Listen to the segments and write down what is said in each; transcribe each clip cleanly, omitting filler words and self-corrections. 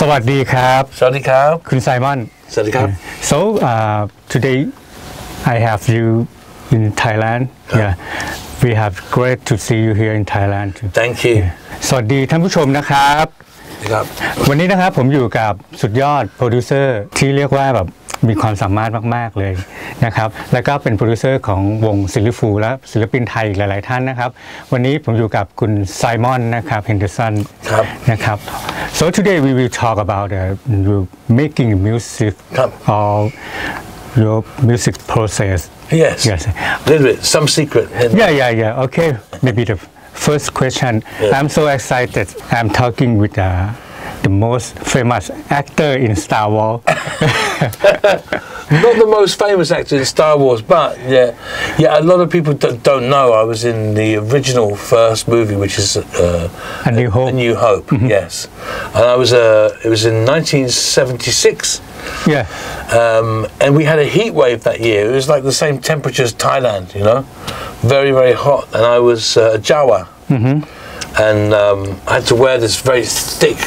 สวัสดีครับสวัสดีครับคุณไซมอนสวัสดีครับ so today I have you in Thailand yeah we have great to see you here in Thailand Thank you สวัสดีท่านผู้ชมนะครับวันนี้นะครับผมอยู่กับสุดยอดโปรดิวเซอร์ที่เรียกว่าแบบมีความสามารถมากๆเลยนะครับแล้วก็เป็นโปรดิวเซอร์ของวงซิลลิฟูและศิลปินไทยหลายๆท่านนะครับวันนี้ผมอยู่กับคุณไซมอนนะครับเฮนเดอร์สันนะครับ so today we will talk about you making music or your music process yes a little bit some secret yeah okay maybe the first question I'm so excited I'm talking with the most famous actor in Star Wars. Not the most famous actor in Star Wars, but yeah. A lot of people don't know I was in the original first movie, which is A New Hope. A New Hope, yes. And I was it was in 1976. Yeah. And we had a heat wave that year. It was like the same temperature as Thailand, you know, very very hot. And I was Jawa. And I had to wear this very thick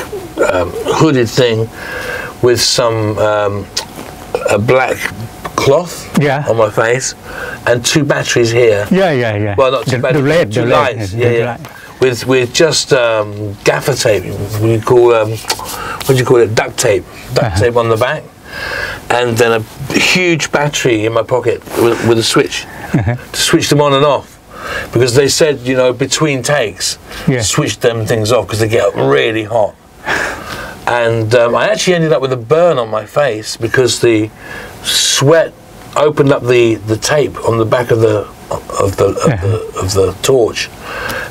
hooded thing with some a black cloth on my face and two batteries here. Yeah. Well, not two batteries, two lights. Yeah. With just gaffer tape. We call what do you call it? Duct tape. Duct tape on the back, and then a huge battery in my pocket with a switch to switch them on and off. Because they said, you know, between takes, switch them things off because they get really hot. And I actually ended up with a burn on my face because the sweat opened up the tape on the back of the torch,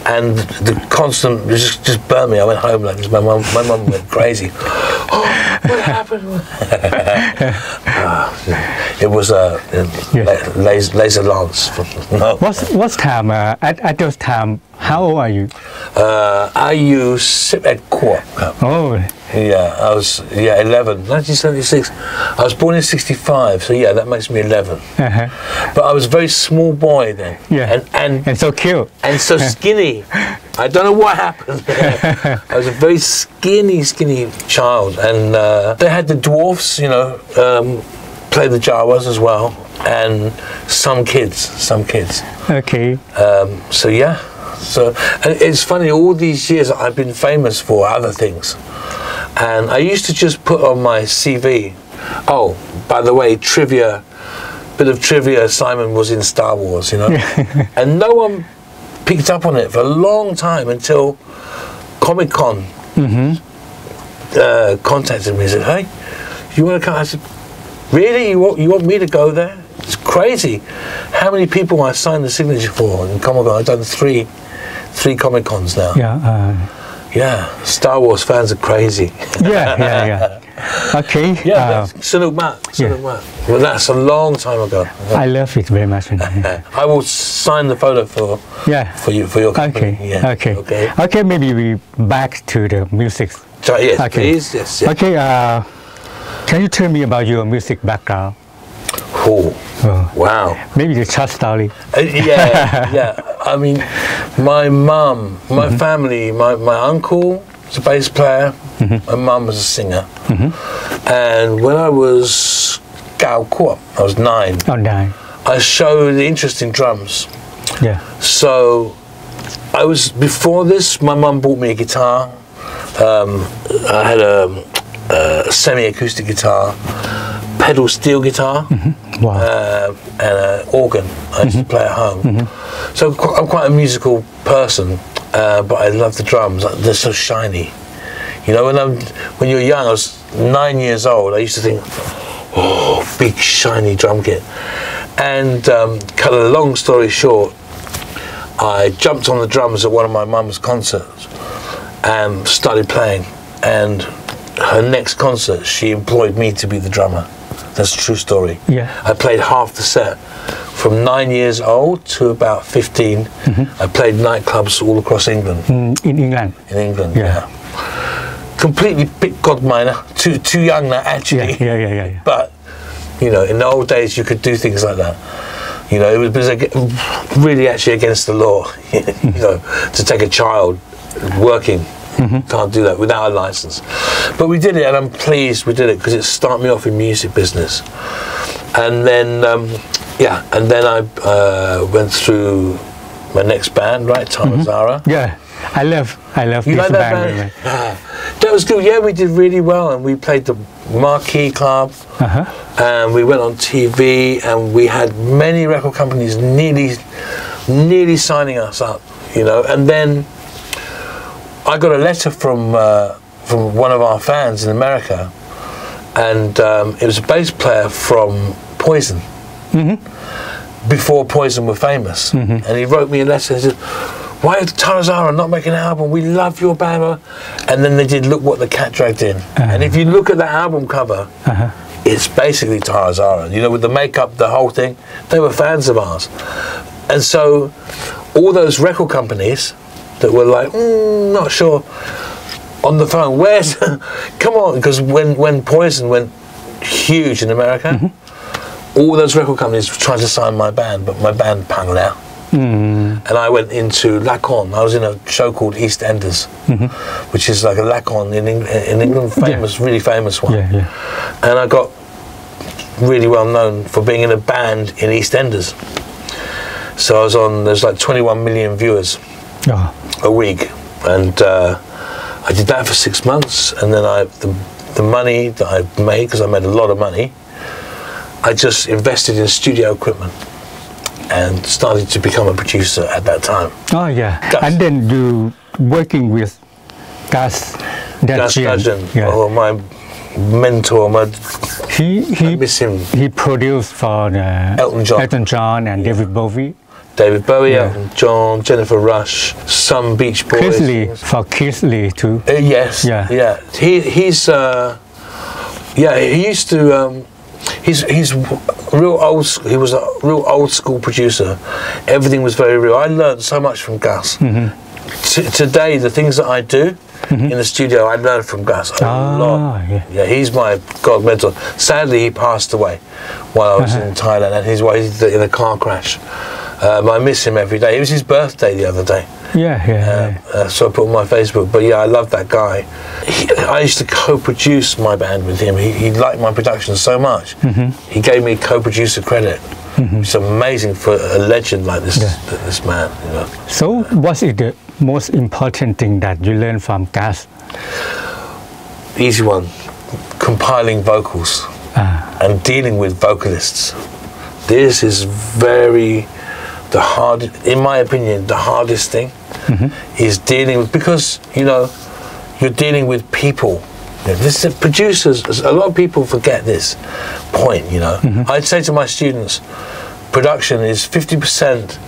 and the constant just burned me. I went home like this. My mum went crazy. Oh, what happened? It was a laser lance. No. What's time at those time? How old are you? I used at quart. Oh. Yeah, I was 11. 1976. I was born in 65, so yeah, that makes me 11. But I was a very small boy then. Yeah. And so cute. And so skinny. I don't know what happened. I was a very skinny child, and they had the dwarfs, you know, play the Jawas as well, and some kids. Okay. So yeah. So and it's funny. All these years I've been famous for other things. And I used to just put on my CV, oh, by the way, bit of trivia, Simon was in Star Wars, you know. And no one picked up on it for a long time until Comic-Con contacted me and said, hey, you want to come? I said, really? You want me to go there? It's crazy. How many people I signed the signature for in Comic-Con? I've done three Comic-Cons now. Yeah, Star Wars fans are crazy. Yeah. Okay. Yeah, Sanuk Mat. Well, that's a long time ago. I love it very much. I will sign the photo for you for your company. Okay. Maybe we back to the music. Yes, please. Yes. Okay. Can you tell me about your music background? Oh, wow. Maybe the short story. Yeah. I mean, my mum, my family, my uncle was a bass player. My mum was a singer. And when I was Gao Kuop, I was 9. Oh, 9. I showed interest in drums. Yeah. So before this, my mum bought me a guitar. I had a semi-acoustic guitar. Pedal steel guitar. Wow. And an organ. I used to play at home. So I'm quite a musical person, but I love the drums. They're so shiny. You know, when you're young, I was 9 years old. I used to think, oh, big shiny drum kit. And cut a long story short, I jumped on the drums at one of my mum's concerts and started playing. And her next concert, she employed me to be the drummer. That's a true story. Yeah. I played half the set. From 9 years old to about 15, I played nightclubs all across England. In England? In England, yeah. Completely bit god minor. Too young now, actually. Yeah. But, you know, in the old days, you could do things like that. You know, it was really actually against the law, you know, to take a child working Can't do that without a license. But we did it, and I'm pleased we did it because it started me off in music business. And then, and then I went through my next band, right, Tom Zara. Yeah, I love You this like that band. band? That was good. Yeah, we did really well, and we played the Marquee Club, and we went on TV, and we had many record companies nearly signing us up, you know. And then I got a letter from one of our fans in America, and it was a bass player from Poison. Before Poison were famous, and he wrote me a letter and said, "Why is Tarazara not making an album? We love your band." And then they did Look What the Cat Dragged In, and if you look at the album cover, it's basically Tarazara. You know, with the makeup, the whole thing. They were fans of ours, and so all those record companies that were like, not sure, on the phone, where's, come on, because when Poison went huge in America. All those record companies tried to sign my band, but my band pang out. And I went into Lacon. I was in a show called EastEnders, which is like a Lacon in England, famous, really famous one. And I got really well known for being in a band in EastEnders. So I was on, there's like 21 million viewers a week. And I did that for 6 months. And then the money that I made, because I made a lot of money, I just invested in studio equipment and started to become a producer at that time. Oh yeah, Gus. and then you working with Gus Dudgeon, my mentor, I miss him. He produced for Elton John, and David Bowie. David Bowie, Elton John, Jennifer Rush, some Beach Boys. Chris Lee too. Yes, yeah. He used to. He's real old. He was a real old school producer. Everything was very real. I learned so much from Gus. Today, the things that I do in the studio, I learned from Gus a lot. Yeah, he's my god mentor. Sadly, he passed away while I was in Thailand, and he's in a car crash. I miss him every day. It was his birthday the other day. So I put on my Facebook. But yeah, I love that guy. I used to co-produce my band with him. He liked my production so much. He gave me co-producer credit. It's amazing for a legend like this man. You know. So, what's the most important thing that you learned from Gus? Easy one: compiling vocals and dealing with vocalists. This is in my opinion, the hardest thing is dealing with, because you know you're dealing with people. You know, this is producers. A lot of people forget this point. You know, I'd say to my students, production is 50%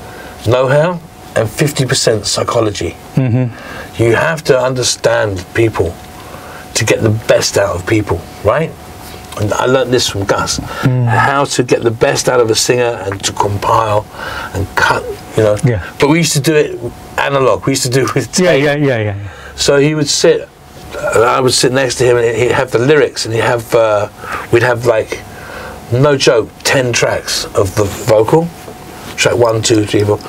know-how and 50% psychology. You have to understand people to get the best out of people, right? And I learned this from Gus, how to get the best out of a singer and to compile and cut, you know. But we used to do it analog. We used to do it with tape. So he would sit, I would sit next to him, and he'd have the lyrics, and we'd have like, no joke, 10 tracks of the vocal, track 1, 2, 3, 4,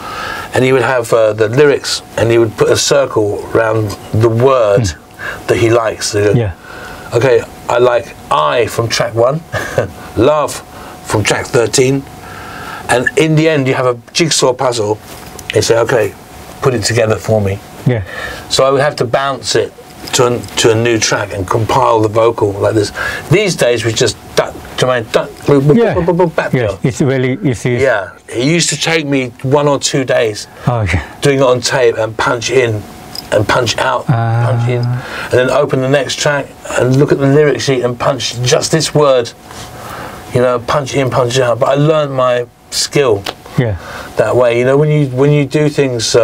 and he would have the lyrics, and he would put a circle around the word that he likes. So okay, I like I from track 1, love from track 13, and in the end you have a jigsaw puzzle. They say, okay, put it together for me. So I would have to bounce it to a new track and compile the vocal like this. These days we just it's very easy. It used to take me 1 or 2 days doing it on tape and punch in and punch out, punch in, and then open the next track and look at the lyric sheet and punch just this word, you know, punch in, punch out. But I learned my skill that way. You know, when you do things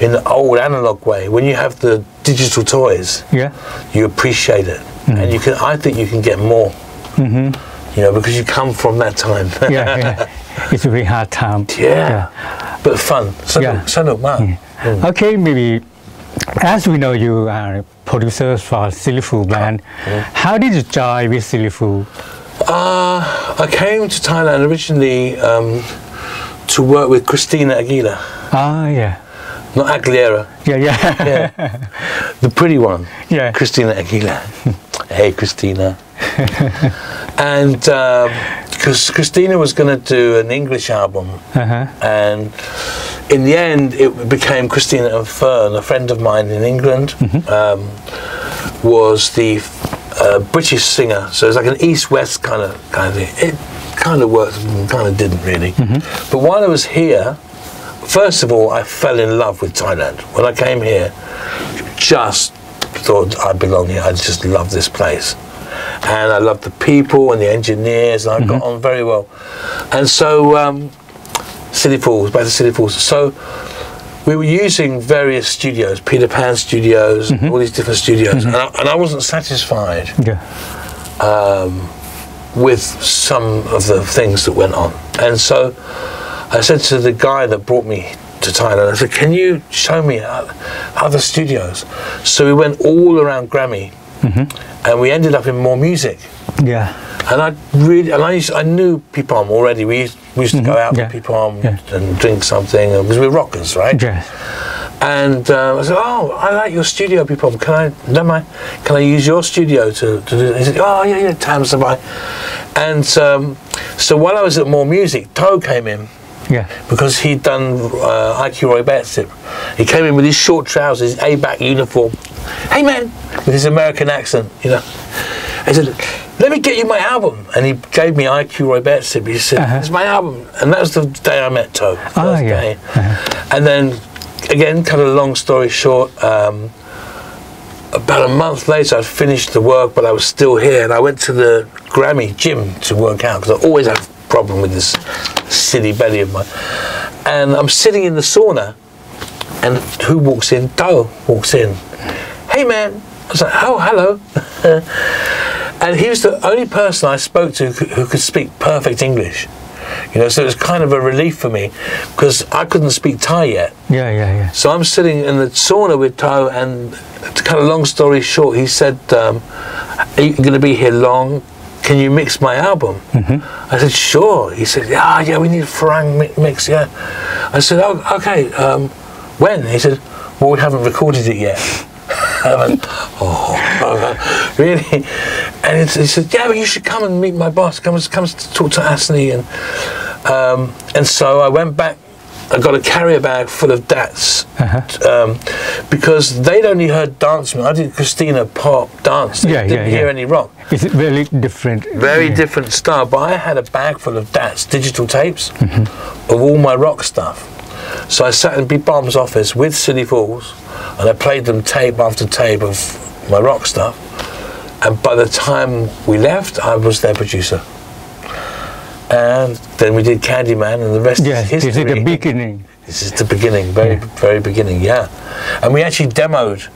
in the old analog way, when you have the digital toys, you appreciate it, and I think you can get more. You know, because you come from that time. It's a very hard time. But fun. So Okay, maybe. As we know, you are producers for Silifu band. How did you join with Silifu? I came to Thailand originally to work with Christina Aguilera. not Aguilera. Yeah. The pretty one. Yeah. Christina Aguilera. Hey, Christina. And because Christina was going to do an English album, and in the end it became Christina and Fern. A friend of mine in England was the British singer, so it's like an East-West kind of thing. It kind of worked and kind of didn't really. But while I was here, first of all, I fell in love with Thailand. When I came here, just thought I belong here. I just love this place. And I love the people and the engineers, and I got on very well. And so, City Falls, back to City Falls. So, we were using various studios, Peter Pan studios, all these different studios, and I wasn't satisfied with some of the things that went on. And so, I said to the guy that brought me to Thailand, I said, can you show me other studios? So we went all around Grammy, and we ended up in More Music. Yeah. And I knew Pipom already. We used to go out with Pipom and drink something, because we're rockers, right? Yes. And I said, oh, I like your studio, Pipom. Can I use your studio to do it? He said, oh, yeah, Tam Sabai. And so while I was at More Music, Toe came in. Yeah. Because he'd done IQ Roy Bettsip. He came in with his short trousers, his A-back uniform. Hey, man, with his American accent, you know. I said, let me get you my album. And he gave me IQ Roy Bettsip. He said, it's my album. And that was the day I met Toe, first day. And then, again, cut a long story short, about a month later, I'd finished the work, but I was still here. And I went to the Grammy gym to work out, because I always have a problem with this silly belly of mine. And I'm sitting in the sauna, and who walks in? Toe walks in. Hey, man. I was like, oh, hello. And he was the only person I spoke to who could speak perfect English. You know, so it was kind of a relief for me, because I couldn't speak Thai yet. Yeah. So I'm sitting in the sauna with Toe, and to cut a long story short, he said, are you going to be here long? Can you mix my album? I said, sure. He said, yeah, we need a Farang mix, yeah. I said, oh, okay, when? He said, well, we haven't recorded it yet. I went, oh, really? And he said, yeah, but you should come and meet my boss. Come to talk to Asni. And so I went back. I got a carrier bag full of dats, because they'd only heard dance music. I did Christina pop dance. They didn't hear any rock. Is it very different? Very different style. But I had a bag full of dats, digital tapes, of all my rock stuff. So I sat in Big Bomb's office with City Falls, and I played them tape after tape of my rock stuff. And by the time we left, I was their producer. And then we did Candyman, and the rest is history. This is the beginning. This is the beginning, very beginning, yeah. And we actually demoed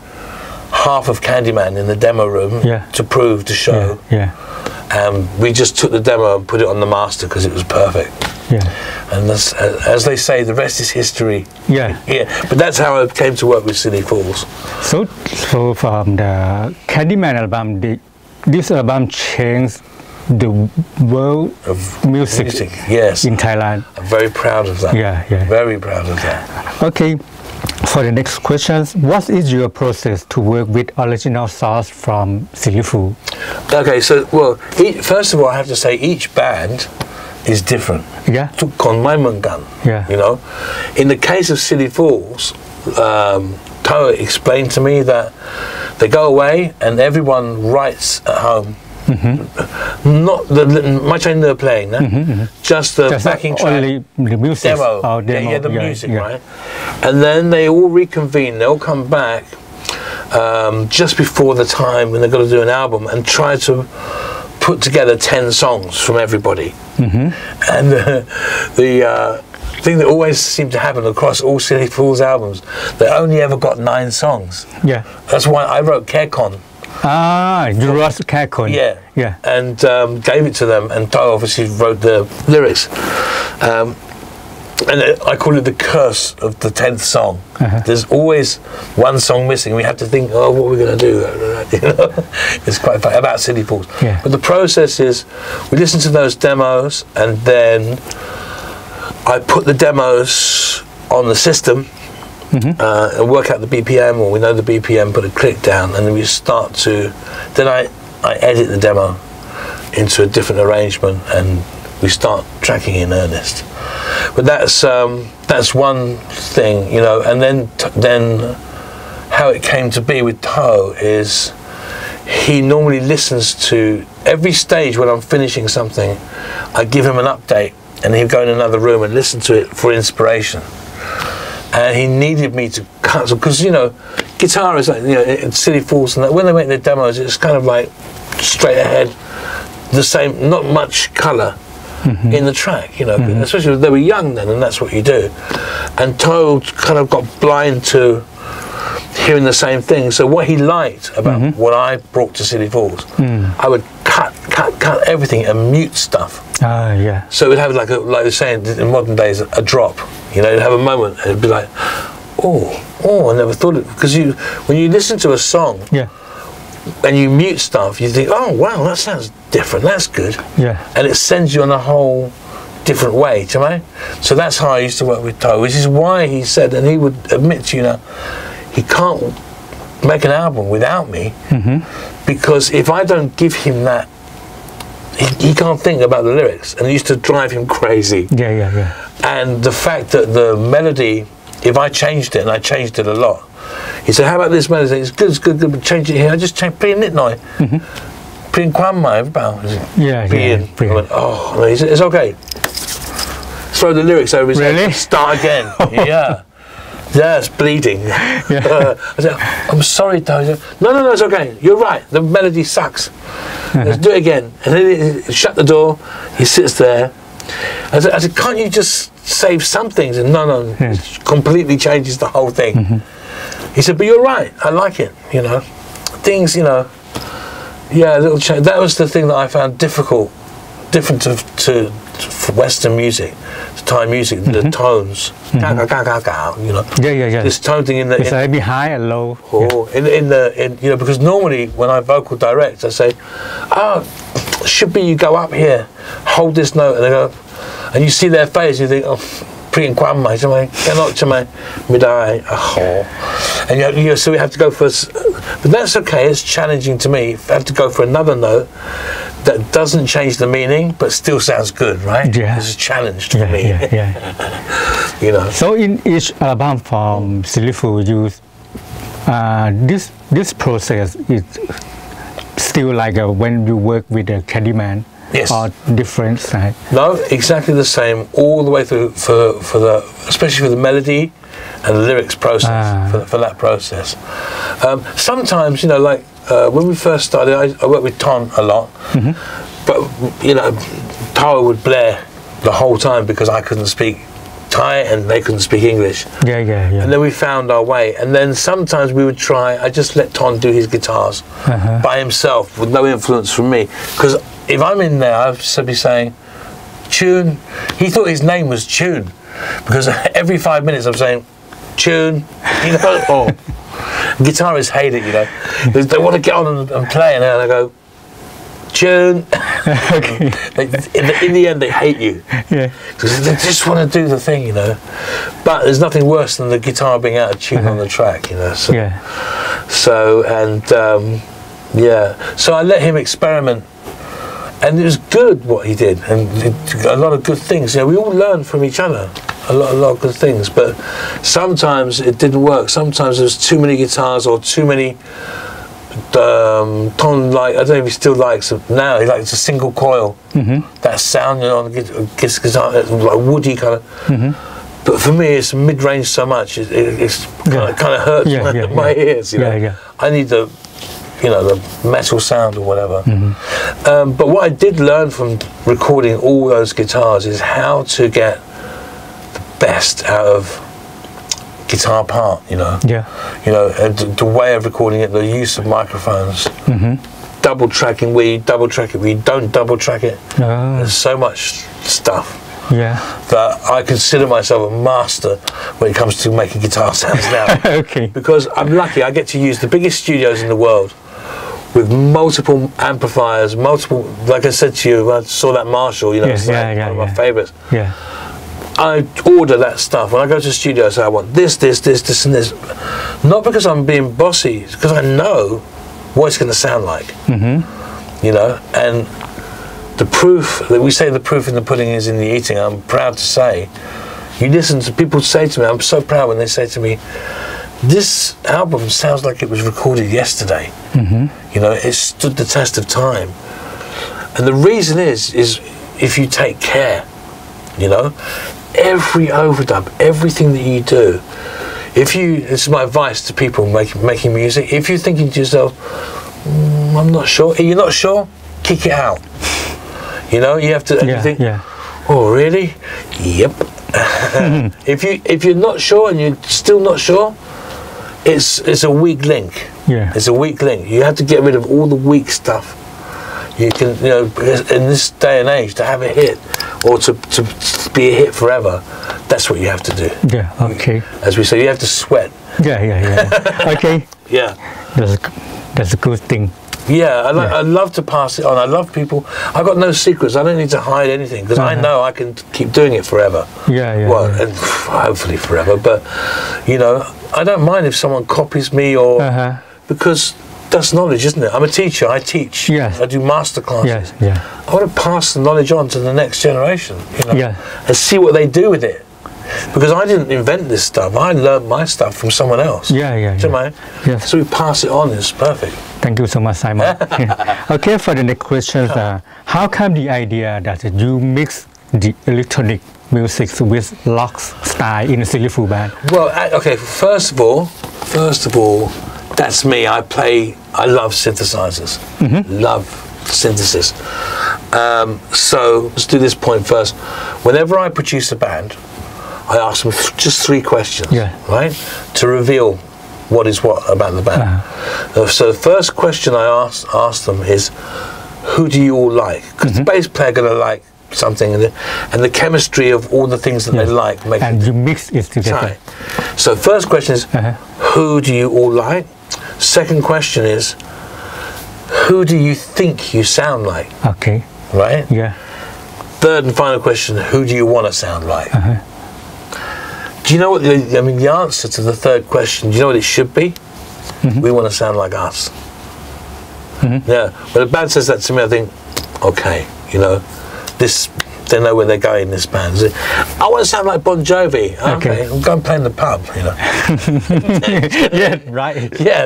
half of Candyman in the demo room to show. And we just took the demo and put it on the master because it was perfect. And that's, as they say, the rest is history. But that's how I came to work with City Falls. So from the Candyman album, this album changed the world of music in Thailand. I'm very proud of that. Very proud of that. Okay, for the next questions, what is your process to work with original songs from City Falls? Okay, so first of all, I have to say each band is different. You know, in the case of City Falls, Toa explained to me that they go away and everyone writes at home. Not much in they're playing, just the backing track, only the music, demo, the music, right? And then they all reconvene. They'll come back just before the time when they've got to do an album and try to put together 10 songs from everybody. And the thing that always seemed to happen across all City Falls albums, they only ever got 9 songs. That's why I wrote Carecon. You wrote Carecon. And gave it to them, and Toa obviously wrote the lyrics. And I call it the curse of the 10th song. There's always one song missing. We have to think, what are we going to do? You know? It's quite funny about City Falls. But the process is, we listen to those demos, and then I put the demos on the system, and work out the BPM, or we know the BPM, put a click down, and then we start to. Then I edit the demo into a different arrangement, and we start tracking in earnest. But that's one thing, you know. And then how it came to be with Toe is he normally listens to every stage when I'm finishing something. I give him an update, and he'll go in another room and listen to it for inspiration. And he needed me to cut, because you know, guitar is like, you know, Silly Fools, and that, when they make their demos, it's kind of like straight ahead, the same, not much colour in the track, you know, especially when they were young then, and that's what you do. And Toe kind of got blind to hearing the same thing. So what he liked about what I brought to Silly Fools, I would cut everything and mute stuff. Yeah. So it would have like they're saying in modern days, a drop. You know, it'd have a moment, and it'd be like, oh, I never thought it, because when you listen to a song, and you mute stuff, you think, oh wow, that sounds different, that's good. Yeah. And it sends you on a whole different way, do you know? So that's how I used to work with Toe, which is why he said, and he would admit to you now, he can't make an album without me, because if I don't give him that, he can't think about the lyrics, and it used to drive him crazy. Yeah. And the fact that the melody, if I changed it, and I changed it a lot, he said, how about this melody? It's good, but change it here. I just changed, put in it now. Put in Quan Mai, Yeah. I went, oh, no, he said, it's okay. Throw the lyrics over his head, start again. Yeah, it's bleeding. I said, I'm sorry, Toe. He said, no, it's okay. You're right, the melody sucks. Let's do it again. And then he shut the door, he sits there. I said, can't you just save some things? And no, it completely changes the whole thing. He said, but you're right, I like it, you know. Things, you know, a little change. That was the thing that I found different to Western music, to Thai music, the tones. You know. Yeah. This tone thing in the... It's like high and low. In you know, because normally when I vocal direct, I say, should be you go up here, hold this note, and they go, and you see their face, and you think, oh, Pre and Quan Mai, cannot to my midai, and so we have to go for, but that's okay. It's challenging to me. I have to go for another note that doesn't change the meaning, but still sounds good, right? Yeah, it's a challenge to me. Yeah. You know. So in each album from Silly Fools, you this process is still like when you work with a Candyman. Yes. Or different side? No, exactly the same all the way through for the, especially for the melody and the lyrics process, for that process. Sometimes, you know, like when we first started, I worked with Tom a lot, but you know, Tara would blare the whole time because I couldn't speak Thai and they couldn't speak English. Yeah. And then we found our way, and then sometimes we would try. I just let Tom do his guitars by himself with no influence from me, because if I'm in there, I'd be saying, Tune. He thought his name was Tune, because every 5 minutes I'm saying, Tune. You know, guitarists hate it, you know. They want to get on and play, and then I go, Tune. In the end, they hate you. Yeah. Because they just want to do the thing, you know. But there's nothing worse than the guitar being out of tune on the track, you know. So, so I let him experiment. And it was good what he did, and a lot of good things. You know, we all learn from each other, a lot of good things. But sometimes it didn't work. Sometimes there was too many guitars or too many. Tom, like, I don't know if he still likes it now. He likes a single coil. That sound, you know, on the guitar, like woody kind of. But for me, it's mid-range so much. It's kind of hurts my ears. You know, I need the. You know, the metal sound or whatever. But what I did learn from recording all those guitars is how to get the best out of guitar part, you know. You know, and the way of recording it, the use of microphones, double tracking where you double track it, where you don't double track it. There's so much stuff. That I consider myself a master when it comes to making guitar sounds now. Because I'm lucky, I get to use the biggest studios in the world with multiple amplifiers, like I said to you, I saw that Marshall, you know, it's like one of my favourites. I order that stuff. When I go to the studio, I say I want this, and this. Not because I'm being bossy, it's because I know what it's going to sound like. You know, and the proof that we say the proof in the pudding is in the eating. I'm proud to say, you listen to people say to me, I'm so proud when they say to me, this album sounds like it was recorded yesterday. You know, it stood the test of time. And the reason is if you take care, you know, every overdub, everything that you do, this is my advice to people making music, if you're thinking to yourself, I'm not sure, you're not sure, kick it out. You know, you have to you think, oh really? Yep. If you're not sure and you're still not sure, it's a weak link. It's a weak link. You have to get rid of all the weak stuff. You can, you know, in this day and age, to have a hit or to be a hit forever, that's what you have to do. Okay. As we say, you have to sweat. Okay. That's a good thing. I love to pass it on. I love people. I got no secrets. I don't need to hide anything because I know I can keep doing it forever. Well, and hopefully forever. But you know, I don't mind if someone copies me or because that's knowledge, isn't it? I'm a teacher. I teach. I do master classes. I want to pass the knowledge on to the next generation. You know, and see what they do with it. Because I didn't invent this stuff. I learned my stuff from someone else. So we pass it on. It's perfect. Thank you so much, Simon. Okay, for the next question, how come the idea that you mix the electronic music with rock style in a silly fool band? Well, okay. First of all, that's me. I love synthesizers. Love synthesis. So let's do this point first. Whenever I produce a band, I ask them just 3 questions, right, to reveal what is what about the band. So the first question I ask them is, who do you all like? Because the bass player going to like something, and the chemistry of all the things that they like. And you mix it together. So first question is, who do you all like? Second question is, who do you think you sound like? Okay. Right? Third and final question, who do you want to sound like? Do you know what the answer to the third question, do you know what it should be? We want to sound like us. When a band says that to me, I think, okay, you know, they know where they're going, this band. I want to sound like Bon Jovi. Okay, I'm going to play in the pub, you know.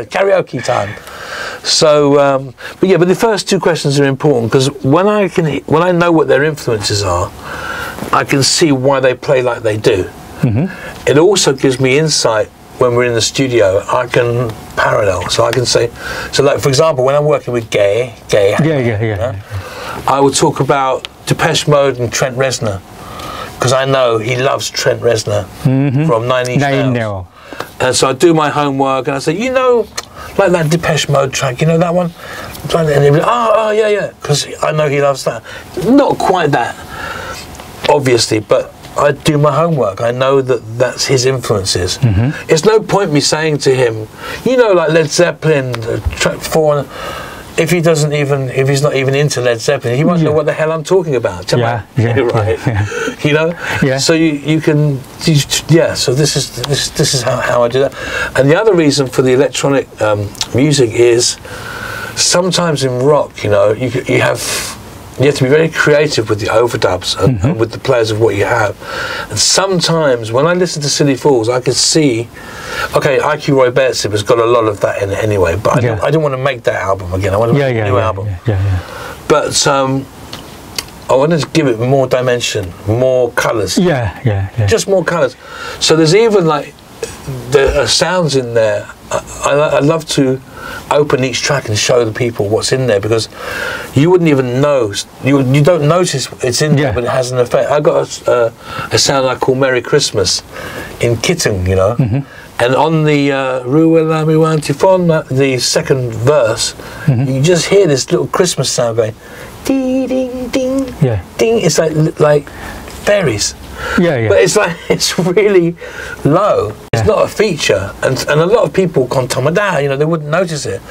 Karaoke time. So, but the first 2 questions are important because when I know what their influences are, I can see why they play like they do. It also gives me insight when we're in the studio. I can parallel, so I can say, so like for example, when I'm working with Gay, I will talk about Depeche Mode and Trent Reznor because I know he loves Trent Reznor from Nine Inch Nails. And so I do my homework and I say, you know, like that Depeche Mode track, you know that one? And he'll be like, because I know he loves that. Not quite that, obviously, but I do my homework. I know that's his influences. It's no point me saying to him, you know, like Led Zeppelin, track 4, if he's not even into Led Zeppelin, he won't know what the hell I'm talking about. You know. So you can, so this is how I do that. And the other reason for the electronic music is sometimes in rock, you know, you have to be very creative with the overdubs and with the players of what you have. And sometimes when I listen to Silly Fools, I can see, okay, IQ Roy Betzib has got a lot of that in it anyway, but I don't want to make that album again. I want to make a new album. But I wanted to give it more dimension, more colours. Just more colours. So there's even like the sounds in there. I love to open each track and show the people what's in there because you wouldn't even know, you don't notice it's in there, but it has an effect. I got a sound I call Merry Christmas in Kitten, you know, and on the Ruelami Wantifon, the second verse, you just hear this little Christmas sound going ding ding ding ding. It's like fairies. But it's really low. It's not a feature, and a lot of people you know, they wouldn't notice it.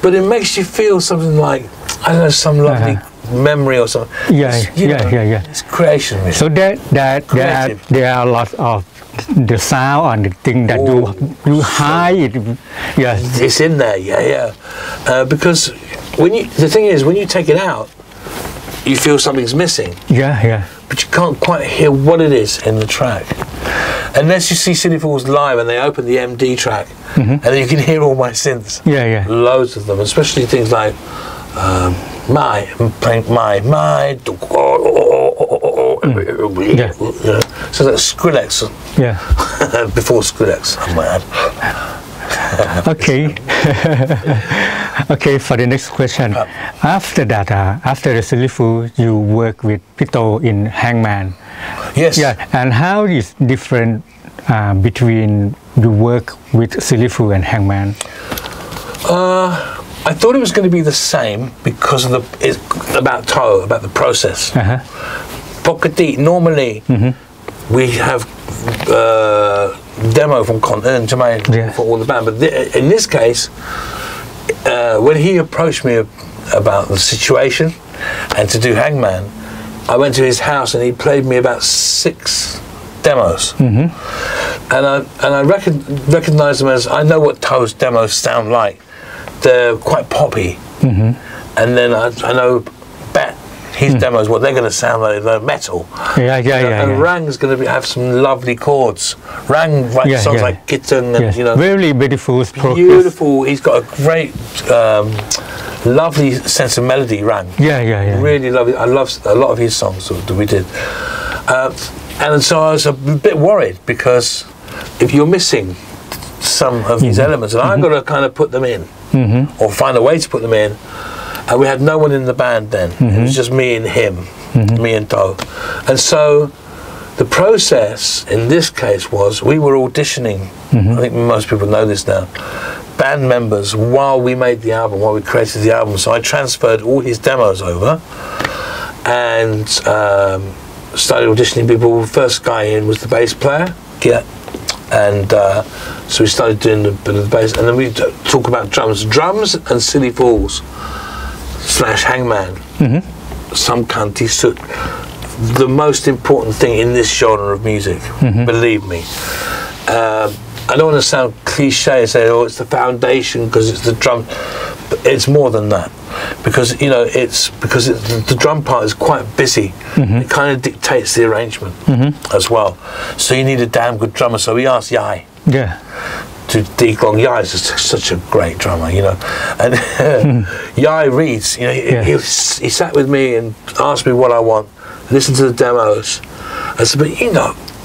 But it makes you feel something like, I don't know, some lovely memory or something. It's creation. Really. So there are lots of the sound and the thing that you hide it. Yeah, it's in there. Because the thing is when you take it out, you feel something's missing. Yeah. But you can't quite hear what it is in the track. Unless you see Silly Fools live and they open the MD track, and then you can hear all my synths. Yeah. Loads of them, especially things like my. So that's Skrillex. Yeah. Before Skrillex, I might add. Okay. Okay, for the next question. After that, after the Silly Fool, you work with Pito in Hangman. Yes. Yeah, and how is different between you work with Silly Fool and Hangman? I thought it was going to be the same because of about the process. Pokati, normally we have demo from Content for all the band, but in this case, when he approached me about the situation and to do Hangman, I went to his house and he played me about 6 demos, and I recognized them as I know what Toe's demos sound like. They're quite poppy, and then I know his demos, what they're going to sound like, they're metal. And Rang's going to have some lovely chords. Rang writes songs like Kitten and very beautiful. Beautiful. He's got a great, lovely sense of melody. Rang. Really lovely. I love a lot of his songs that we did. And so I was a bit worried because if you're missing some of these elements, and I've got to kind of put them in, or find a way to put them in. And we had no one in the band then. It was just me and him, me and Toe. And so the process in this case was we were auditioning. I think most people know this now. Band members while we made the album, while we created the album. So I transferred all his demos over and started auditioning people. The first guy in was the bass player. And so we started doing the bass, and then we talk about drums and Silly Fools / Hangman. Some Kanti Sut. The most important thing in this genre of music, believe me. I don't want to sound cliche and say, oh, it's the foundation because it's the drum. But it's more than that, because the drum part is quite busy. It kind of dictates the arrangement as well. So you need a damn good drummer. So we asked Yai. To Deeklong. Yai is such a great drummer, and Yai reads. He sat with me and asked me what I want. Listened to the demos. I said, but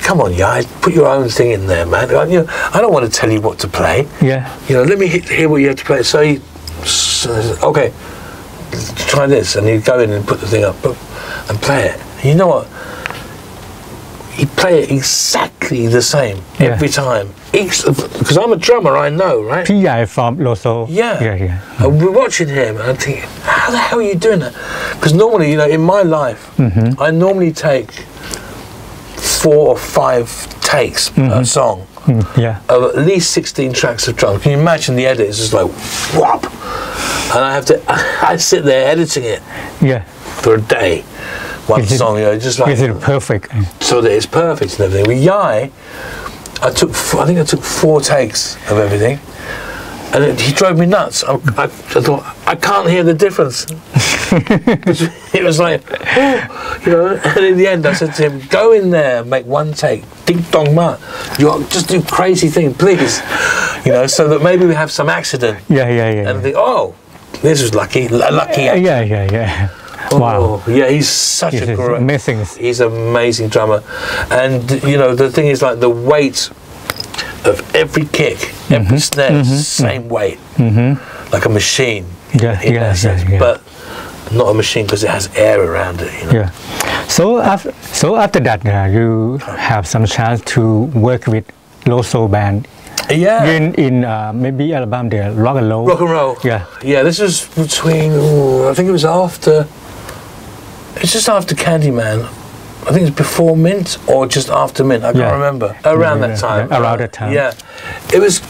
come on, Yai, put your own thing in there, man. I don't want to tell you what to play. Let me hear what you have to play. So he said, okay, try this, and he'd go in and put the thing up and play it. And you know what? He'd play it exactly the same every time. Because I'm a drummer, I know, right? P.I. from Loso. And we're watching him, and I'm thinking, how the hell are you doing that? Because normally, in my life, I normally take 4 or 5 takes per song. Of at least 16 tracks of drums. Can you imagine the edit? It's just like, whop! And I sit there editing it for a day. One song, just like... Is it perfect? So that it's perfect and everything. With Yai, I think I took 4 takes of everything. And he drove me nuts. I thought, I can't hear the difference. It was like, and in the end I said to him, go in there and make 1 take. Ding dong ma. Just do crazy thing, please. So that maybe we have some accident. And think, oh, this was lucky. Wow. He's such a great... amazing. He's an amazing drummer. And, the thing is, like, the weight of every kick, every snare, same weight. Like a machine. But not a machine because it has air around it. So after that, you have some chance to work with Loso band. In maybe album there, Rock and Roll. Rock and Roll. This was between, I think it was after... It's just after Candyman. I think it's before Mint or just after Mint. I can't remember. Around that time. Around that time. It was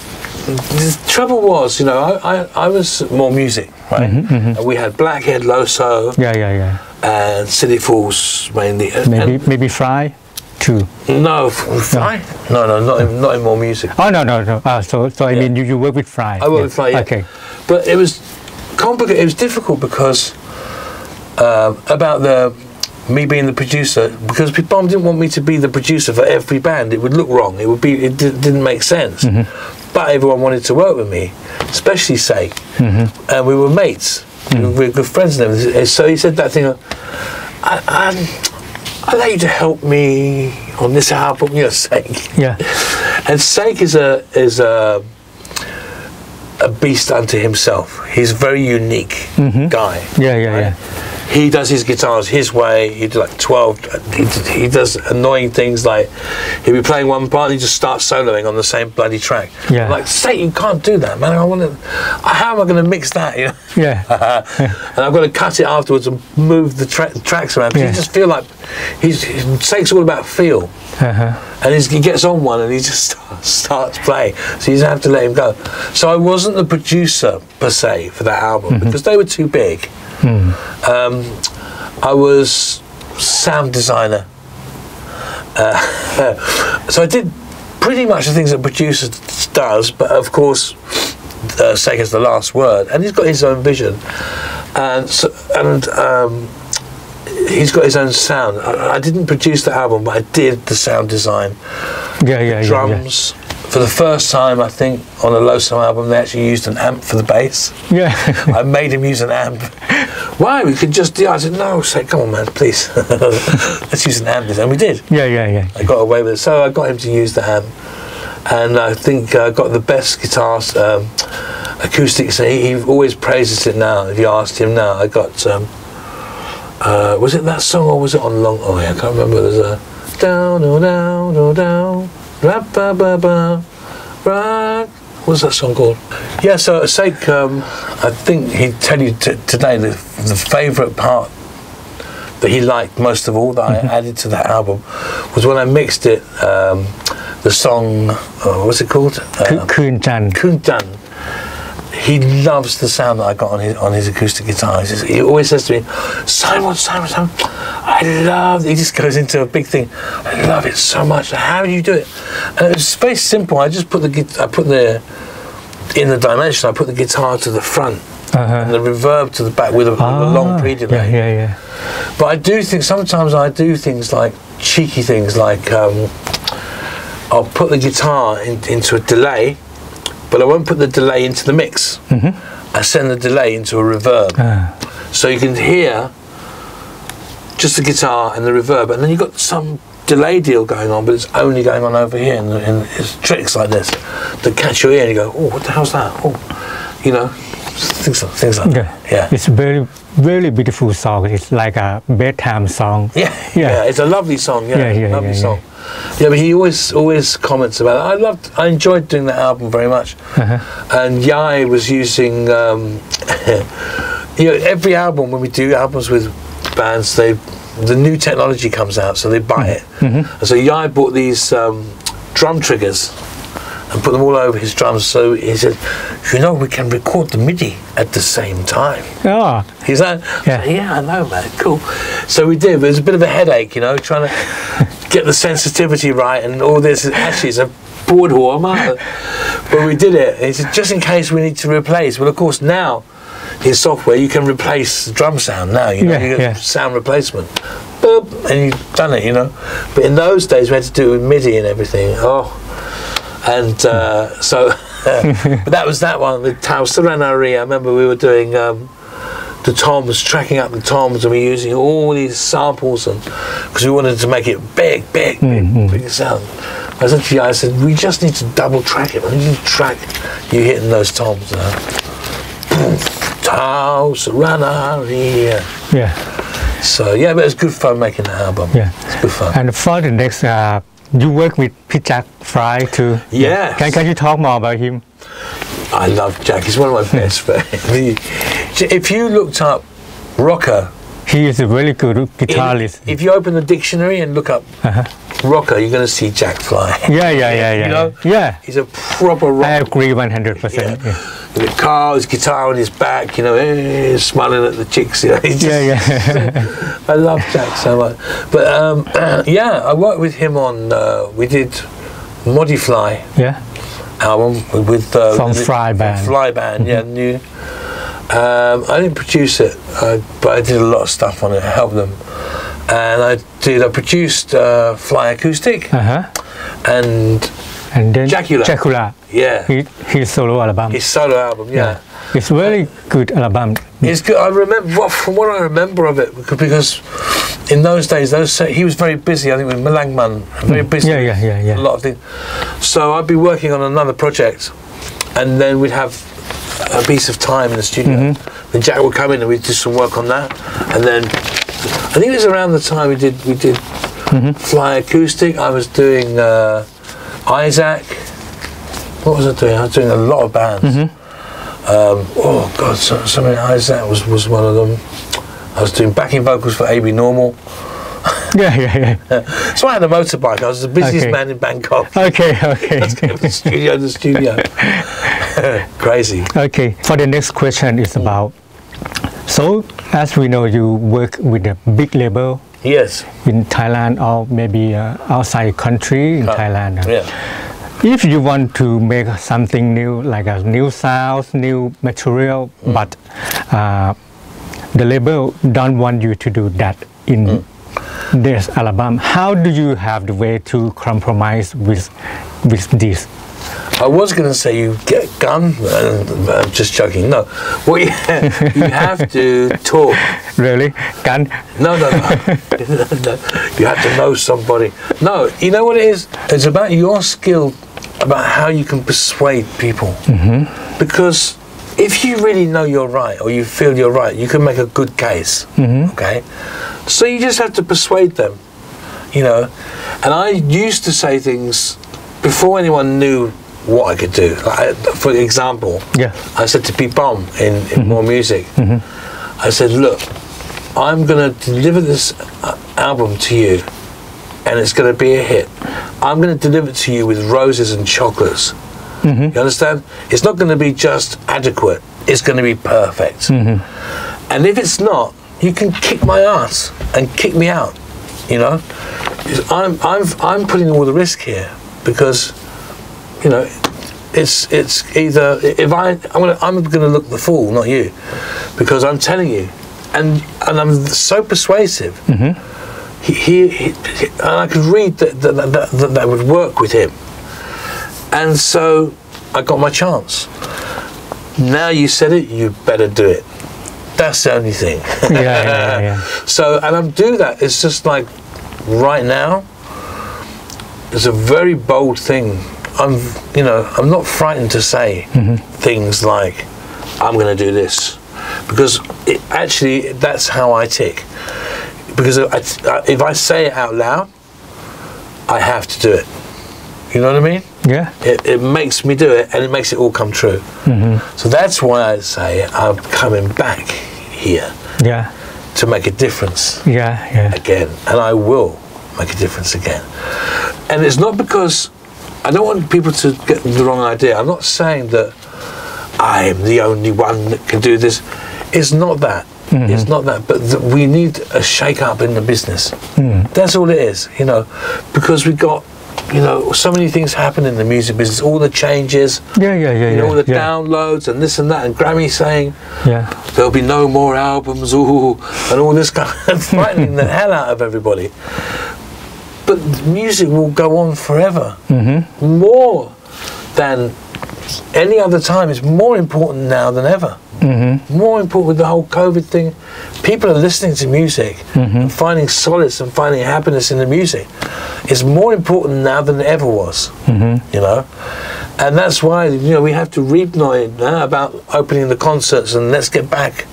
the trouble was, you know, I was more music, right? And we had Blackhead, Loso, and City Fools mainly. Maybe Fry too. No, Fry? No, not in more music. Oh no. So I mean, you work with Fry. I work with Fry. Yeah. Okay. But it was complicated. It was difficult because about me being the producer, because Tom didn't want me to be the producer for every band. It would look wrong. It didn't make sense. But everyone wanted to work with me, especially Sake. And we were mates. We were good friends and everything. So he said that thing, I'd like you to help me on this album, you know, Sake. Yeah. And Sake is a beast unto himself. He's a very unique guy. Yeah. He does his guitars his way. He did like 12. He does annoying things like he'll be playing one part and he just starts soloing on the same bloody track. Yeah. Like, say you can't do that, man. How am I going to mix that? You know? Yeah. And I've got to cut it afterwards and move the tracks around. You just feel like Sake's all about feel. And he gets on one and he just starts playing. So you just have to let him go. So I wasn't the producer per se for that album because they were too big. I was sound designer. So I did pretty much the things that a producer does, but of course Sake has the last word, and he's got his own vision, and he's got his own sound. I didn't produce the album, but I did the sound design. Drums. For the first time, I think, on a Loso album, they actually used an amp for the bass. Yeah. I made him use an amp. Why? We could just do it. I said, no, say, come on, man, please. Let's use an amp. And we did. Yeah. I got away with it. So I got him to use the amp. And I think I got the best guitars, acoustics. He always praises it now. If you asked him now, I got, was it that song or was it on Long? Oh, yeah, I can't remember. There's a down, oh, down, oh, down. What's that song called? Yeah, so Sake, I think he'd tell you today the favourite part that he liked most of all that I added to that album was when I mixed it, the song, what's it called? Kun Jan. He loves the sound that I got on his acoustic guitar. He always says to me, Simon, I love it. He just goes into a big thing. I love it so much. How do you do it? And it was very simple. I just put in the dimension, I put the guitar to the front and the reverb to the back with a long pre-delay. Yeah. But I do think, sometimes I do things like, cheeky things like, I'll put the guitar into a delay, but I won't put the delay into the mix. I send the delay into a reverb. So you can hear just the guitar and the reverb, and then you've got some delay deal going on, but it's only going on over here, and it's tricks like this that catch your ear and you go, oh, what the hell's that? Oh, you know, things like that. Yeah. It's a very, very beautiful song. It's like a bedtime song. Yeah, it's a lovely song. Lovely song. Yeah, but he always comments about it. I enjoyed doing that album very much. And Yai was using, every album, when we do albums with bands, the new technology comes out, so they buy it. And so Yai bought these drum triggers and put them all over his drums. So he said, we can record the MIDI at the same time. Oh. He's like, I know, man, cool. So we did, but it was a bit of a headache, trying to get the sensitivity right and all this. Actually, it's a board warmer, but we did it. He said, just in case we need to replace. Well, of course, now in software you can replace the drum sound now. You get sound replacement, boop, and you've done it. But in those days we had to do it with MIDI and everything. So but that was that one with Tau Serenari. I remember we were doing the toms, tracking up the toms, and we were using all these samples, and because we wanted to make it big sound. I said, we just need to double track it. We need to track you hitting those toms. Tau Serenari. So but it's good fun making that album. It's good fun. And for the next, you work with Jack Fry too. Yeah. Can you talk more about him? I love Jack. He's one of my best friends. If you looked up rocker, he is a really good guitarist. If you open the dictionary and look up rocker, you're going to see Jack fly. Yeah. You know? Yeah. He's a proper rocker. I agree 100%. Yeah. In the car, his guitar on his back, you know, smiling at the chicks. You know, I love Jack so much. But I worked with him on. We did Modify. Yeah. Album with from Fly Band. Yeah, new. I didn't produce it, but I did a lot of stuff on it. I helped them, and I produced Fly Acoustic, and then Jacula. Yeah, his solo album. His solo album, yeah. It's very good album. It's good. I remember from what I remember of it, because in those days, he was very busy. I think with Hangman, very busy. Yeah. A lot of things. So I'd be working on another project, and then we'd have a piece of time in the studio. Then Jack would come in and we'd do some work on that, and then I think it was around the time we did Fly Acoustic. I was doing Isaac. What was I doing? I was doing a lot of bands. Oh God, so many. Isaac was one of them. I was doing backing vocals for AB Normal. Yeah. So I had a motorbike. I was the busiest man in Bangkok. Okay. Let's go from studio to studio. Crazy. Okay. For the next question is about. So as we know, you work with a big label. Yes. In Thailand or maybe outside country in Thailand. Yeah. If you want to make something new, like a new sound, new material, but the label don't want you to do that in this album, how do you have the way to compromise with this? I was going to say you get gun. I'm just joking. No, well, you have to talk. Really, gun? No. You have to know somebody. No, you know what it is? It's about your skill, about how you can persuade people. Because if you really know you're right, or you feel you're right, you can make a good case. Okay, so you just have to persuade them. You know, and I used to say things before anyone knew what I could do. Like, for example, I said to Pito in More Music, I said, look, I'm going to deliver this album to you, and it's going to be a hit. I'm going to deliver it to you with roses and chocolates. You understand? It's not going to be just adequate. It's going to be perfect. And if it's not, you can kick my ass and kick me out. You know, I'm putting all the risk here, because you know it's either I'm going to look the fool, not you, because I'm telling you, and I'm so persuasive. He and I could read that would work with him, and so I got my chance. Now you said it, you better do it. That's the only thing. Yeah. So, and I'm doing that. It's just like right now. It's a very bold thing. I'm not frightened to say things like, "I'm going to do this," because actually that's how I tick. Because if I say it out loud, I have to do it. You know what I mean? Yeah. It makes me do it, and it makes it all come true. So that's why I say I'm coming back here. Yeah. To make a difference. Yeah. Again, and I will make a difference again. And it's not because I don't want people to get the wrong idea. I'm not saying that I am the only one that can do this. It's not that. It's not that. But we need a shake-up in the business. That's all it is. You know, because we got. You know, so many things happen in the music business. All the changes. Yeah. You know, all the downloads and this and that, and Grammy saying, there'll be no more albums, and all this kind of frightening the hell out of everybody. But music will go on forever. More than any other time. It's more important now than ever. More important with the whole COVID thing. People are listening to music and finding solace and finding happiness in the music. It's more important now than it ever was. You know, and that's why we have to reignite about opening the concerts, and let's get back,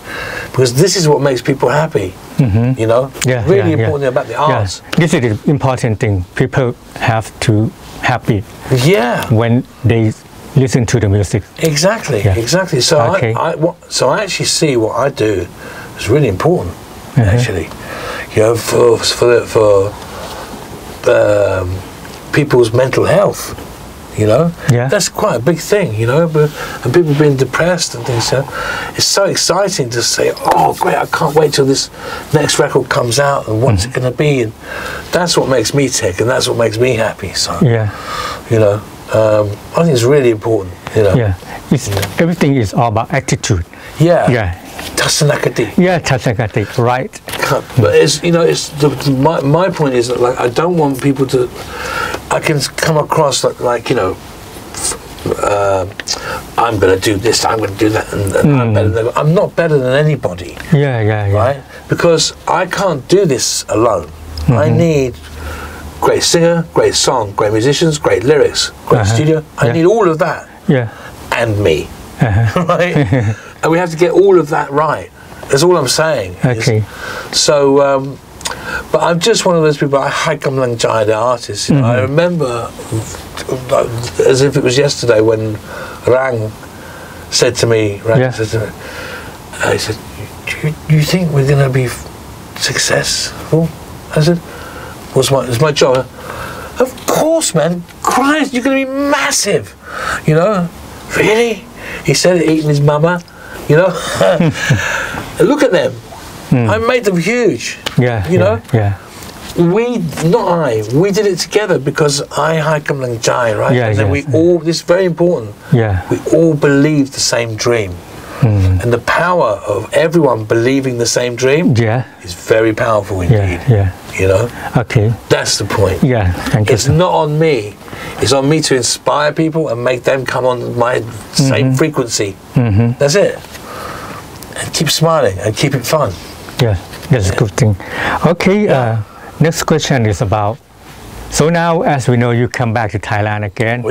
because this is what makes people happy. You know, really important about the arts. This is the important thing. People have to happy. When they listen to the music. Exactly. So I actually see what I do is really important. Actually, you know, for people's mental health. You know, that's quite a big thing. You know, and people being depressed and things. It's so exciting to say, "Oh, great! I can't wait till this next record comes out, and what's it going to be?" And that's what makes me tick, and that's what makes me happy. So, you know, I think it's really important. You know, everything is all about attitude. Tassanakati. Tassanakati, right. But it's, you know, it's my point is that, like, I don't want people to. I can come across like you know, I'm going to do this, I'm going to do that, and I'm better than. I'm not better than anybody. Right? Because I can't do this alone. I need great singer, great song, great musicians, great lyrics, great studio. I need all of that. And me. Right? And we have to get all of that right. That's all I'm saying. Okay. So, but I'm just one of those people. I hike among giant artists. You know? I remember, as if it was yesterday, when Rang said to me, he said, "Do you think we're going to be successful?" I said, "It's my job." Of course, man. Christ, you're going to be massive. You know, really? He said it, eating his mama. You know, look at them. I made them huge. You know. We did it together because I hike among giant, right? And then we all. This is very important. We all believe the same dream. And the power of everyone believing the same dream is very powerful indeed. You know? Okay. That's the point. Thank you. It's not on me. It's on me to inspire people and make them come on my same frequency. That's it. And keep smiling and keep it fun. That's a good thing. Okay, next question is about, so now as we know you come back to Thailand again.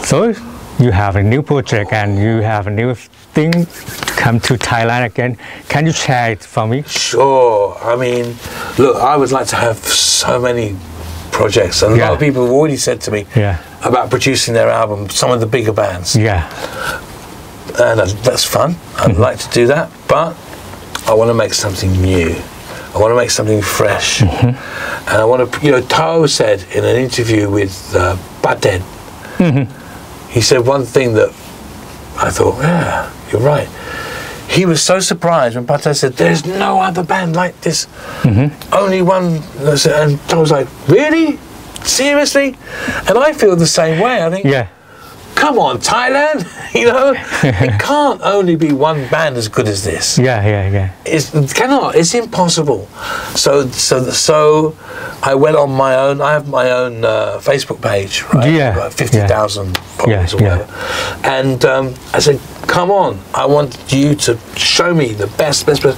So you have a new project and you have a new thing come to Thailand again. Can you share it for me? Sure. I mean, look, I would like to have so many projects. And a lot of people have already said to me about producing their album, some of the bigger bands. And that's fun. I'd like to do that. But I want to make something new. I want to make something fresh. And I want to, you know, Tao said in an interview with Paten, he said one thing that I thought, you're right. He was so surprised when Paten said, "There's no other band like this. Only one." And I was like, "Really? Seriously?" And I feel the same way. I think, come on, Thailand. You know, it can't only be one band as good as this. It cannot. It's impossible. So I went on my own. I have my own Facebook page, right? About 50,000 followers or whatever. And I said, "Come on! I want you to show me the best. Let's do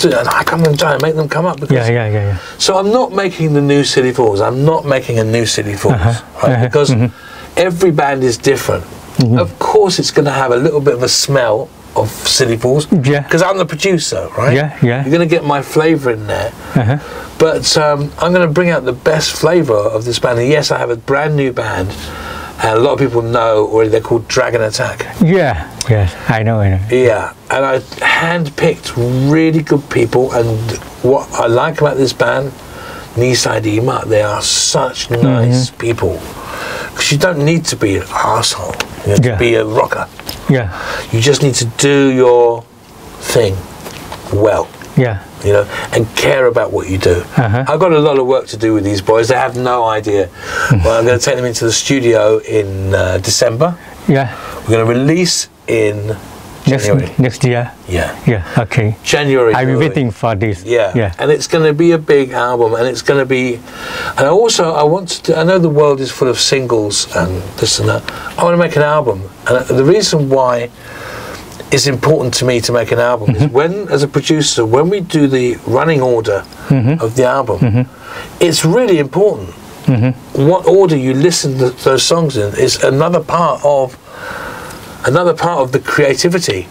it." And I come and try and make them come up. Because, So I'm not making the new City Falls. I'm not making a new City Falls, right? Because every band is different. Of course, it's going to have a little bit of a smell of City Falls because I'm the producer, right? You're going to get my flavour in there. But I'm going to bring out the best flavour of this band. And yes, I have a brand new band, and a lot of people know already. They're called Dragon Attack. I know. And I handpicked really good people. And what I like about this band, Nisai Dima, they are such nice people. Because you don't need to be an asshole. You have to be a rocker. You just need to do your thing well. You know, and care about what you do. I've got a lot of work to do with these boys. They have no idea. Well, I'm going to take them into the studio in December. We're going to release in January. Next year? Okay. January. I'll be waiting for this. And it's going to be a big album, and it's going to be. And I want to. I know the world is full of singles and this and that. I want to make an album, and the reason why it's important to me to make an album is when, as a producer, when we do the running order of the album, it's really important. What order you listen to those songs in is another part of the creativity.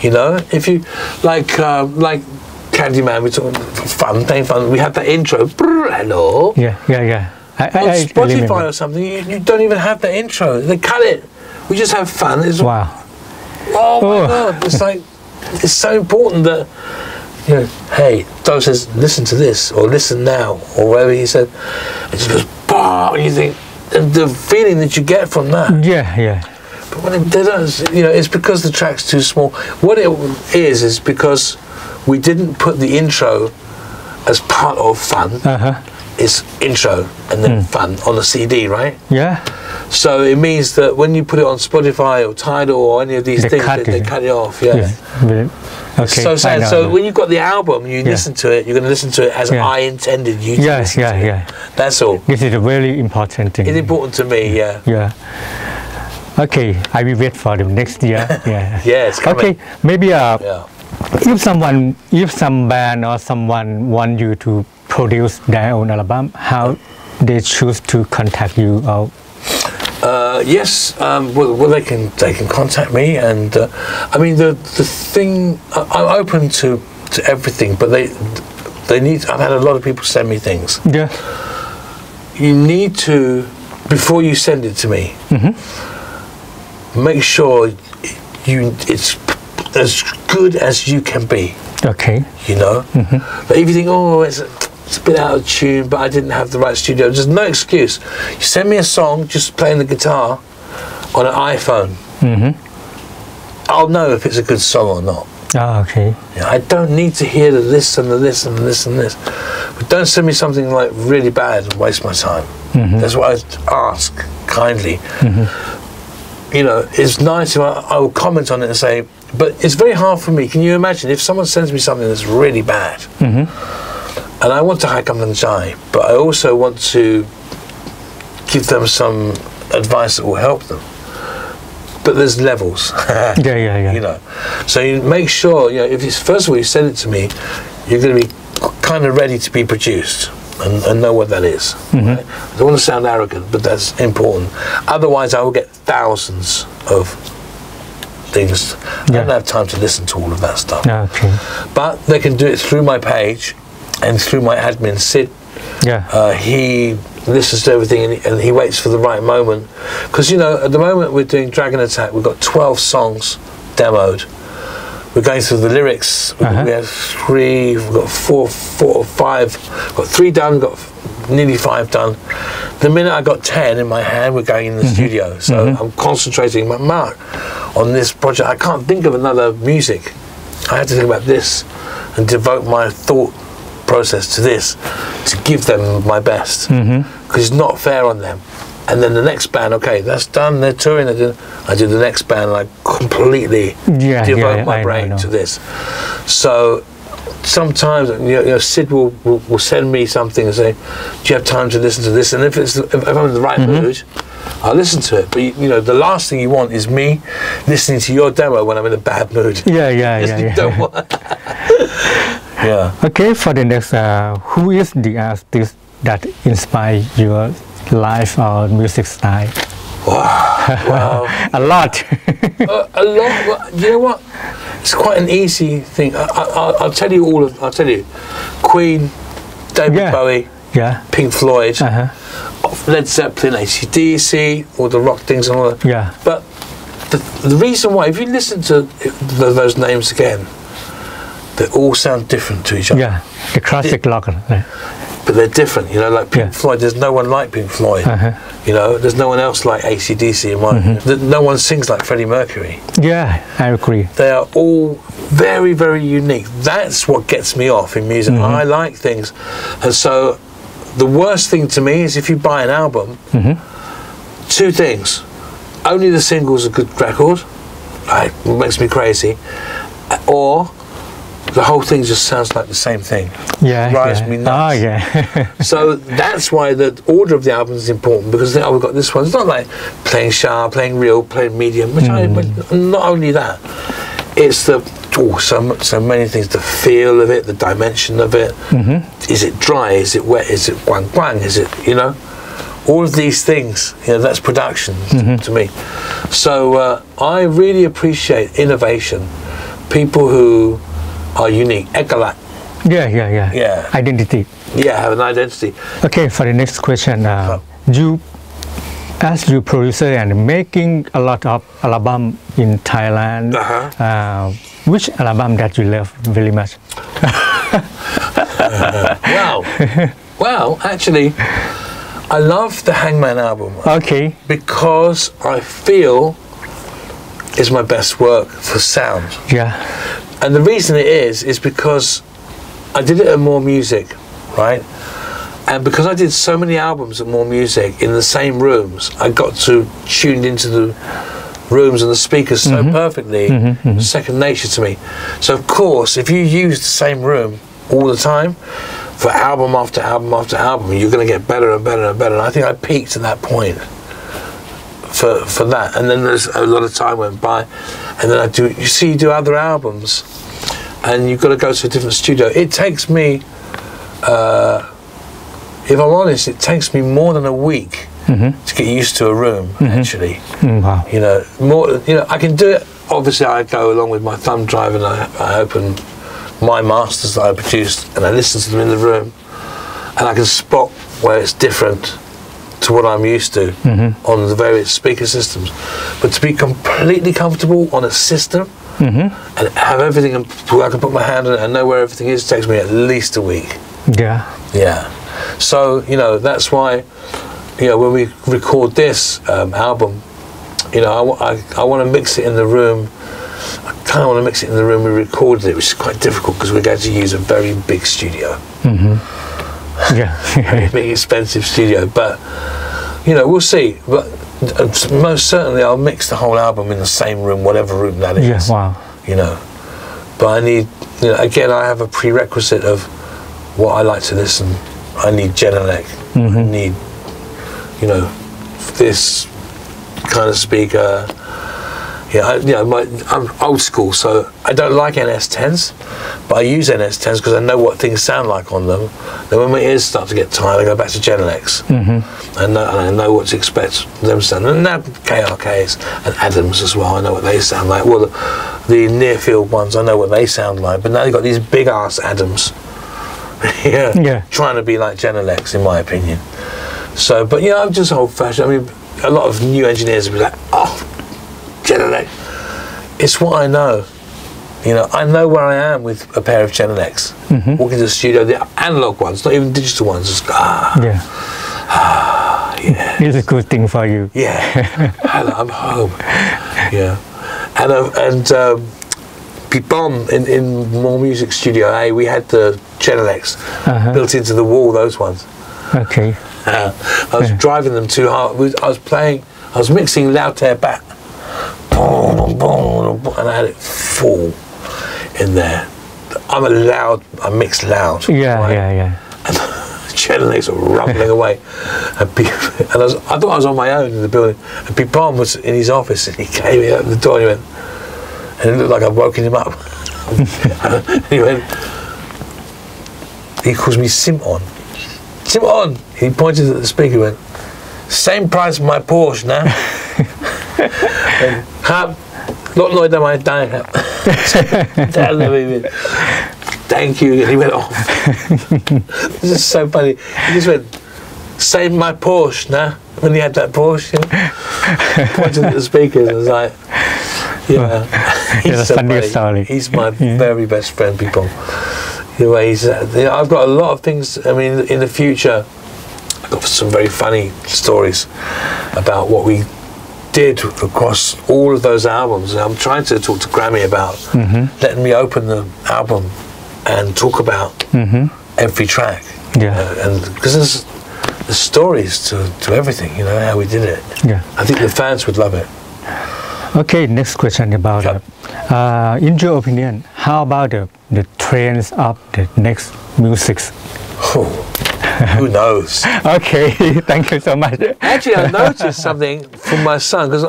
You know, if you like Candyman, we talk fun. We have that intro. Hello. On Spotify or something, you don't even have the intro. They cut it. We just have fun. It's, wow. Oh my God! It's like it's so important that you know, hey, Dom says, listen to this, or listen now, or whatever he said. It just goes, bah, and you think, and the feeling that you get from that. Yeah. But when it does, you know, it's because the track's too small. What it is because we didn't put the intro as part of fun. It's intro and then fun on a CD, right? Yeah. So it means that when you put it on Spotify or Tidal or any of these things, they cut it off. Yeah. Okay. So sad. So when you've got the album, you listen to it. You're going to listen to it as I intended you to listen to it. Yeah. That's all. This is a very important thing. It's important to me. Yeah. Yeah. Okay, I will wait for the next year. Yeah. Yeah, it's coming. Okay, maybe if some band or someone want you to produce their own album, how they choose to contact you? Or yes, well, they can contact me, and I mean the thing, I'm open to everything, but they need. I've had a lot of people send me things. Yeah. You need to, before you send it to me, make sure it's as good as you can be. Okay. You know, but if you think, oh, it's a bit out of tune, but I didn't have the right studio, there's no excuse. You send me a song, just playing the guitar on an iPhone. I'll know if it's a good song or not. Oh, okay. I don't need to hear the this and the this and the this and this. But don't send me something like really bad and waste my time. That's what I ask kindly. You know, it's nice if I will comment on it and say, but it's very hard for me. Can you imagine if someone sends me something that's really bad, and I want to Hangman Jai, but I also want to give them some advice that will help them. But there's levels. Yeah. You know, so you make sure, you know, if it's first of all you send it to me, you're going to be kind of ready to be produced. And know what that is. Right? I don't want to sound arrogant, but that's important. Otherwise, I will get thousands of things. I don't have time to listen to all of that stuff. Okay. But they can do it through my page and through my admin, Sid. Yeah. He listens to everything and he waits for the right moment. Because, you know, at the moment we're doing Dragon Attack, we've got 12 songs demoed. We're going through the lyrics. We have 3, we've got 4 or 5, we've got 3 done, we've got nearly 5 done. The minute I got 10 in my hand, we're going in the studio. So I'm concentrating my mark on this project. I can't think of another music. I have to think about this and devote my thought process to this to give them my best. Because it's not fair on them. And then the next band, okay, that's done, they're touring, I do the next band, I completely devote my brain to this. So sometimes, you know, Sid will send me something and say, do you have time to listen to this? And if I'm in the right mood, I'll listen to it. But, you know, the last thing you want is me listening to your demo when I'm in a bad mood. Yeah. Don't want. Okay, for the next, who is the artist that inspires your life or music style? Wow. A lot. A lot. Well, you know what? It's quite an easy thing. I'll tell you all of. I'll tell you, Queen, David Bowie, Pink Floyd, Led Zeppelin, AC/DC, all the rock things and all that. Yeah. But the reason why, if you listen to those names again, they all sound different to each other. Yeah. The classic rock. But they're different, you know, like Pink Floyd, there's no one like Pink Floyd. You know, there's no one else like AC/DC in my no one sings like Freddie Mercury. Yeah, I agree. They are all very, very unique. That's what gets me off in music. I like things. And so the worst thing to me is if you buy an album, 2 things. Only the singles are good record, it makes me crazy, or the whole thing just sounds like the same thing. It drives me nuts. So that's why the order of the album is important, because we've got this one. It's not like playing sharp, playing real, playing medium. But not only that, it's the so many things. The feel of it, the dimension of it. Is it dry? Is it wet? Is it guang guang? Is it, you know? All of these things, you know, that's production to me. So I really appreciate innovation. People who are unique. Ekalat. Yeah. Identity. Yeah, have an identity. Okay, for the next question, you, as you producer and making a lot of album in Thailand, which album that you love very much? Well, actually, I love the Hangman album. Okay. Because I feel it's my best work for sound. Yeah. And the reason it is because I did it at More Music, right? And because I did so many albums at More Music in the same rooms, I got to tune into the rooms and the speakers so perfectly, second nature to me. So of course, if you use the same room all the time, for album after album after album, you're going to get better and better and better. And I think I peaked at that point for that. And then there's a lot of time went by, and then you do other albums, and you've got to go to a different studio. It takes me, if I'm honest, it takes me more than a week to get used to a room, actually. Wow. I can do it. Obviously, I go along with my thumb drive and I open my masters that I produced and I listen to them in the room, and I can spot where it's different to what I'm used to on the various speaker systems. But to be completely comfortable on a system and have everything, and I can put my hand on it and know where everything is, takes me at least a week. Yeah. So that's why when we record this album, I want to mix it in the room. I kind of want to mix it in the room we recorded it, which is quite difficult because we're going to use a very big studio. Very big, expensive studio. But, we'll see. But most certainly I'll mix the whole album in the same room, whatever room that is. Yeah, wow. But I need, again, I have a prerequisite of what I like to listen. I need Genelec. I need, this kind of speaker. I'm old school, so I don't like NS10s, but I use NS10s because I know what things sound like on them. Then when my ears start to get tired, I go back to Genelecs. And I know what to expect them to sound. And now KRKs and Adams as well, I know what they sound like. Well, the near field ones, I know what they sound like, but now they've got these big ass Adams. Trying to be like Genelecs, in my opinion. So, but I'm just old fashioned. I mean, a lot of new engineers will be like, Genelec. It's what I know. I know where I am with a pair of Genelecs. Walk into the studio, the analog ones, not even digital ones. Just It's a good thing for you. I'm home. And Pito in More Music Studio A, we had the Genelecs built into the wall. Those ones. Okay. I was driving them too hard. I was mixing Lautaire back. And I had it full in there. I mix loud. Yeah. And the Genelecs were rumbling away. And I thought I was on my own in the building. And Pito was in his office, and he came in, opened the door, and he went, and it looked like I'd woken him up. And he went, he calls me Simon. Simon! He pointed at the speaker and went, same price as my Porsche now. ครับลดหน่อยทำไมได้ครับ Thank you, and he went off. This is so funny. He just went, save my Porsche now. When he had that Porsche, pointed at the speakers, and I was like, he's so funny. He's my very best friend, people. Anyway, I've got a lot of things. I mean, in the future, I've got some very funny stories about what we did across all of those albums. And I'm trying to talk to Grammy about letting me open the album and talk about every track. And because there's stories to everything, how we did it. I think the fans would love it. Okay, next question about in your opinion, how about the trends of the next music? Who knows? Okay, thank you so much. Actually, I noticed something from my son, because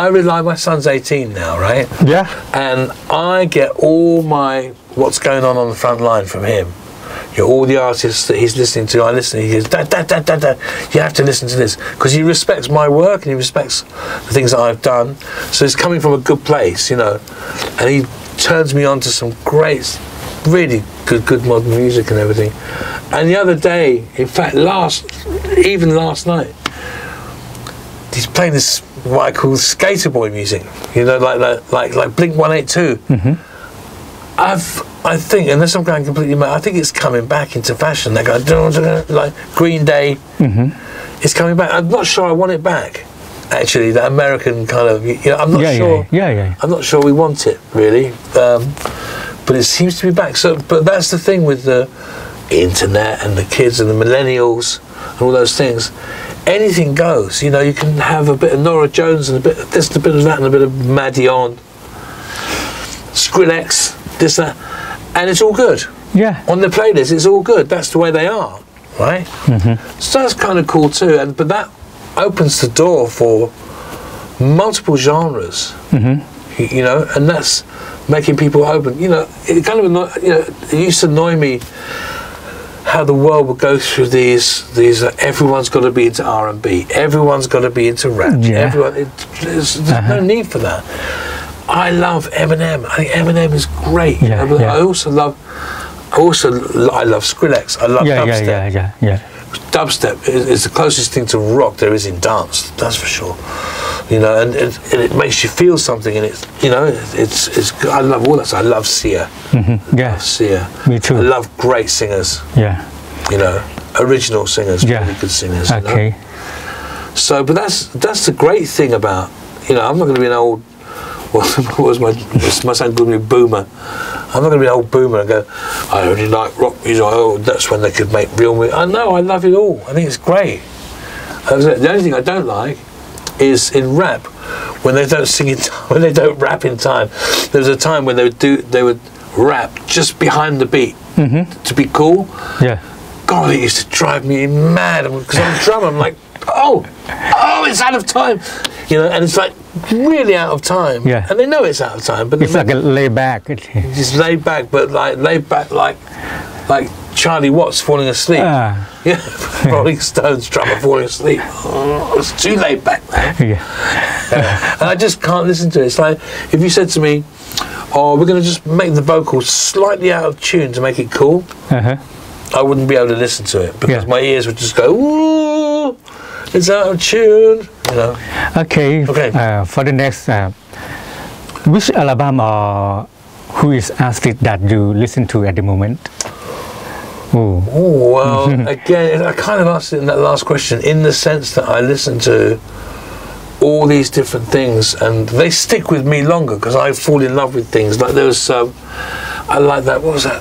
I realize my son's 18 now, right? And I get all what's going on the front line from him. All the artists that he's listening to, I listen. He goes, Dad, you have to listen to this, because he respects my work and he respects the things that I've done. So it's coming from a good place, And he turns me on to some great, really good modern music and everything. And the other day, in fact, last night, he's playing this what I call skater boy music. Like Blink 182. I think, unless I'm going completely mad, I think it's coming back into fashion. That guy, like Green Day, it's coming back. I'm not sure I want it back. Actually, that American kind of, I'm not sure. Yeah. I'm not sure we want it really, but it seems to be back. So, but that's the thing with the internet and the kids and the millennials and all those things. Anything goes. You can have a bit of Nora Jones and a bit of this, a bit of that, and a bit of Madion, Skrillex, this, that, and it's all good. Yeah. On the playlist, it's all good. That's the way they are, right? So that's kind of cool too. But that opens the door for multiple genres. And that's making people open. It kind of it used to annoy me how the world would go through these everyone's got to be into R&B, everyone's got to be into rap. There's no need for that. I love Eminem. I think Eminem is great. I love Skrillex. I love dubstep. Dubstep is the closest thing to rock there is in dance. That's for sure. And it makes you feel something, and it's I love all that. I love Sia. I love Sia. Me too. I love great singers. Original singers, really good singers. Okay. So, but that's the great thing about I'm not going to be an old. What was my son called me boomer? I'm not going to be an old boomer and go, I only like rock music. Oh, that's when they could make real music. I know, I love it all. I think it's great. The only thing I don't like is in rap when they don't sing in time, when they don't rap in time. There was a time when they would rap just behind the beat to be cool. God, it used to drive me mad because I'm a drummer. I'm like, oh, it's out of time, and it's like really out of time. And they know it's out of time, but it's like a lay back. Just laid back, but laid back like Charlie Watts falling asleep. Rolling Stones drummer falling asleep. It's too laid back, man. And I just can't listen to it. It's like if you said to me, "Oh, we're going to just make the vocals slightly out of tune to make it cool," I wouldn't be able to listen to it because my ears would just go, "Ooh, it's out of tune." Okay. For the next, which album or who is artist that you listen to at the moment? Well, again, I kind of asked it in that last question in the sense that I listen to all these different things and they stick with me longer because I fall in love with things. Like there was, I like that. What was that?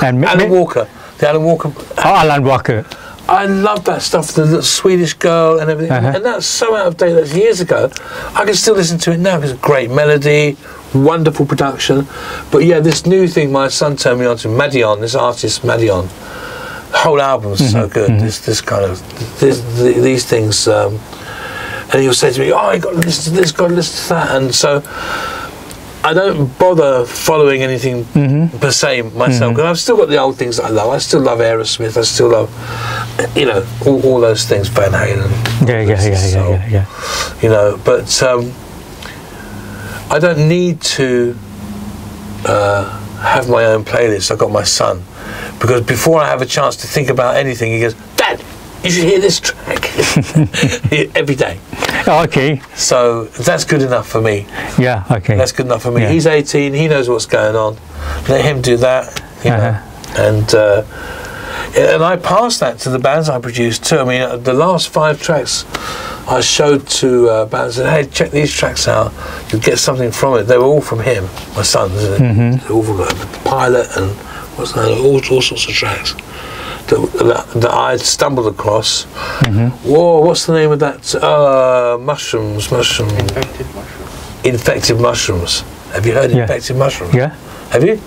Alan Walker. The Alan Walker. Alan Walker. I love that stuff, the Swedish Girl and everything. And that's so out of date, that's years ago. I can still listen to it now because it's a great melody, wonderful production. But yeah, this new thing my son turned me on to, Madion, this artist Madion. The whole album's so good. This kind of, these things. And he'll say to me, oh, you got to listen to this, got to listen to that. And so I don't bother following anything per se myself because I've still got the old things that I love. I still love Aerosmith. I still love, all those things. Van Halen. Yeah. But I don't need to have my own playlist. I've got my son because before I have a chance to think about anything, he goes, "Dad, you should hear this track." Every day. Okay. So that's good enough for me. That's good enough for me. He's 18. He knows what's going on. Let him do that. And I pass that to the bands I produce too. I mean, the last 5 tracks I showed to bands and said, "Hey, check these tracks out. You'll get something from it." They were all from him, my son. All from the Pilot and what's that? All sorts of tracks. That I stumbled across. Whoa, what's the name of that? Mushrooms. Infected mushrooms. Have you heard Infected Mushrooms? Have you?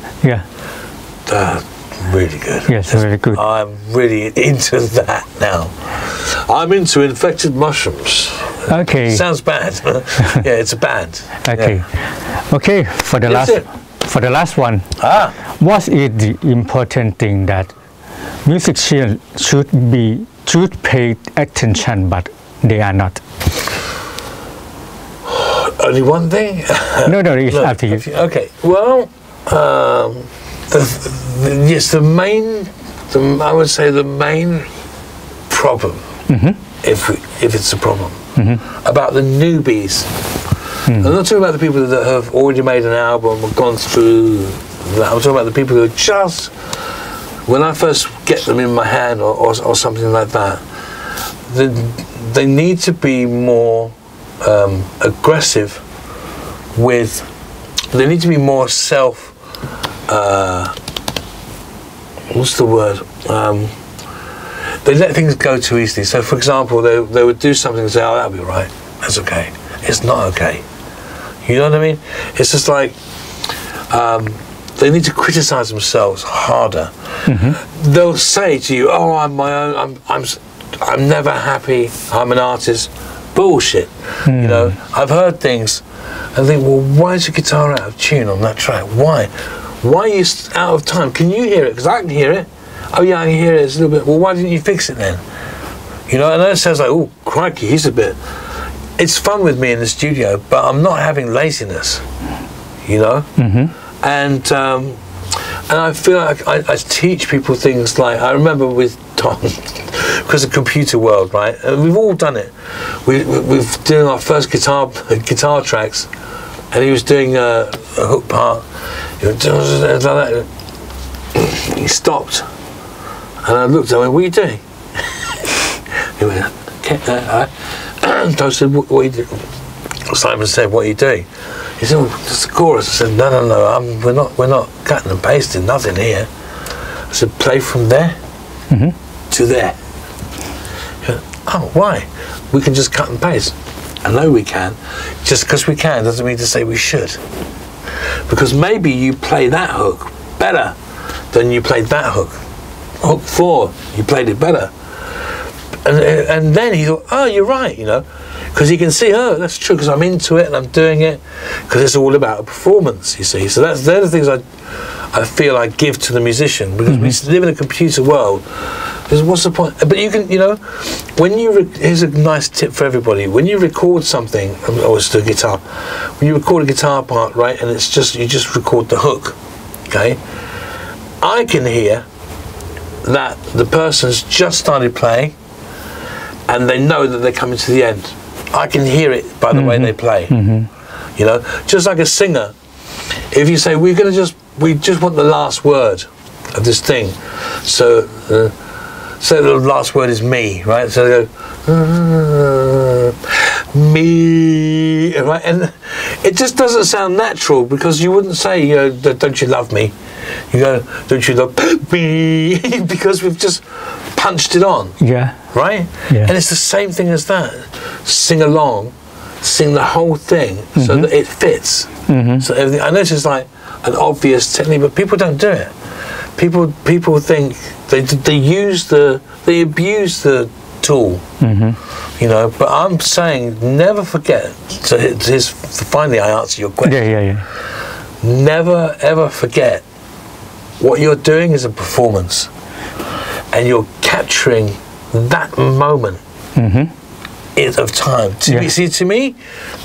Really good. Yes, very good. I'm really into that now. I'm into Infected Mushrooms. Okay. Sounds bad. It's a band. Okay. For the last one. What is the important thing that musicians should pay attention, but they are not? Only one thing? No, it's up to you. Okay. Well, I would say the main problem, if it's a problem, about the newbies I'm not talking about the people that have already made an album or gone through that. I'm talking about the people who are just, when I first get them in my hand or something like that, they need to be more aggressive with, they need to be more what's the word? They let things go too easily. So, for example, they would do something and say, "Oh, that'll be right. That's okay." It's not okay. You know what I mean? It's just like they need to criticize themselves harder. They'll say to you, "Oh, I'm my own. I'm never happy. I'm an artist." Bullshit. You know, I've heard things and think, "Well, why is your guitar out of tune on that track? Why? Why are you out of time? Can you hear it? Because I can hear it. Oh yeah, I can hear it. It's a little bit. Well, why didn't you fix it then? You know." And then it sounds like, "Oh, crikey, he's a bit." It's fun with me in the studio, but I'm not having laziness. You know, and I feel like I teach people things like, I remember with Tom, because of computer world, right? And we've all done it. We've doing our first guitar tracks, and he was doing a hook part. He stopped, and I looked at him and went, "What are you doing?" He went, I said, "What are you doing?" Simon said, "What are you doing?" He said, "Oh, it's the chorus." I said, "No, we're not cutting and pasting, nothing here." I said, "Play from there to there." He went, "Oh, why? We can just cut and paste." I know we can. Just because we can doesn't mean to say we should. Because maybe you play that hook better than you played that hook. Hook 4, you played it better. And then he thought, "Oh, you're right," you know. Because he can see, "Oh, that's true, because I'm into it and I'm doing it." Because it's all about a performance, you see. So they're the things I feel I give to the musician. Because we live in a computer world. Because what's the point? But you can, you know, when you, here's a nice tip for everybody. When you record something, or it's the guitar. When you record a guitar part, right, and it's just, you just record the hook, okay? I can hear that the person's just started playing and they know that they're coming to the end. I can hear it by the way they play. You know, just like a singer, if you say, we just want the last word of this thing. So say the last word is me, right? So they go, me, right? And it just doesn't sound natural, because you wouldn't say, you know, "Don't you love me?" You go, "Don't you love me?" Because we've just punched it on. Yeah. Right? Yeah. And it's the same thing as that. Sing along, sing the whole thing so that it fits. So everything. I know this is like an obvious technique, but people don't do it. People think they abuse the tool. You know, but I'm saying never forget. So finally, I answer your question. Yeah. Never ever forget what you're doing is a performance, and you're capturing that moment of time. To me,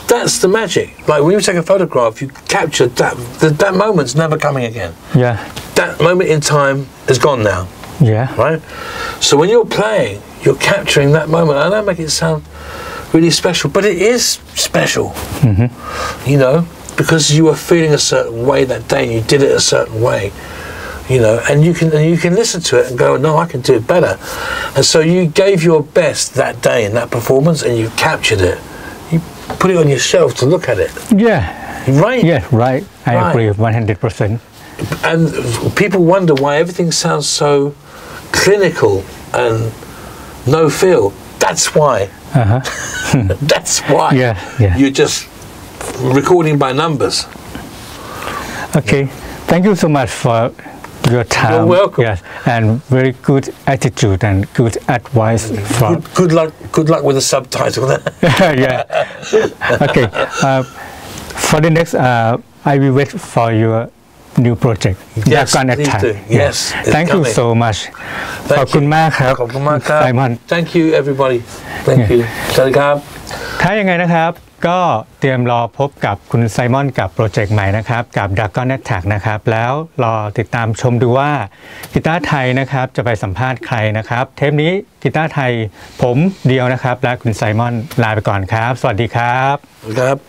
that's the magic. Like when you take a photograph, you capture that moment's never coming again. Yeah. That moment in time is gone now. Yeah. Right? So when you're playing, you're capturing that moment. I don't make it sound really special, but it is special. You know, because you were feeling a certain way that day and you did it a certain way. You know, and you can listen to it and go, "No, I can do it better." And so you gave your best that day in that performance, and you captured it. You put it on your shelf to look at it. Yeah. Right? Yeah, right. I agree 100%. And people wonder why everything sounds so clinical and no feel. That's why. That's why. Yeah. You're just recording by numbers. Okay. Thank you so much for your time. You're welcome. Yes, and very good attitude and good advice. Good luck with the subtitle. Yeah. Okay. For the next, I will wait for your new project. Yes, please do. Yes. Thank you so much. ขอบคุณมากครับ ขอบคุณมากครับ Simon. Thank you everybody. Thank you. สวัสดีครับ ถ้ายังไงนะครับก็เตรียมรอพบกับคุณไซมอนกับโปรเจกต์ใหม่นะครับกับ Dragon Attack นะครับแล้วรอติดตามชมดูว่ากีตาร์ไทยนะครับจะไปสัมภาษณ์ใครนะครับเทปนี้กีตาร์ไทยผมเดียวนะครับและคุณไซมอนลาไปก่อนครับสวัสดีครับ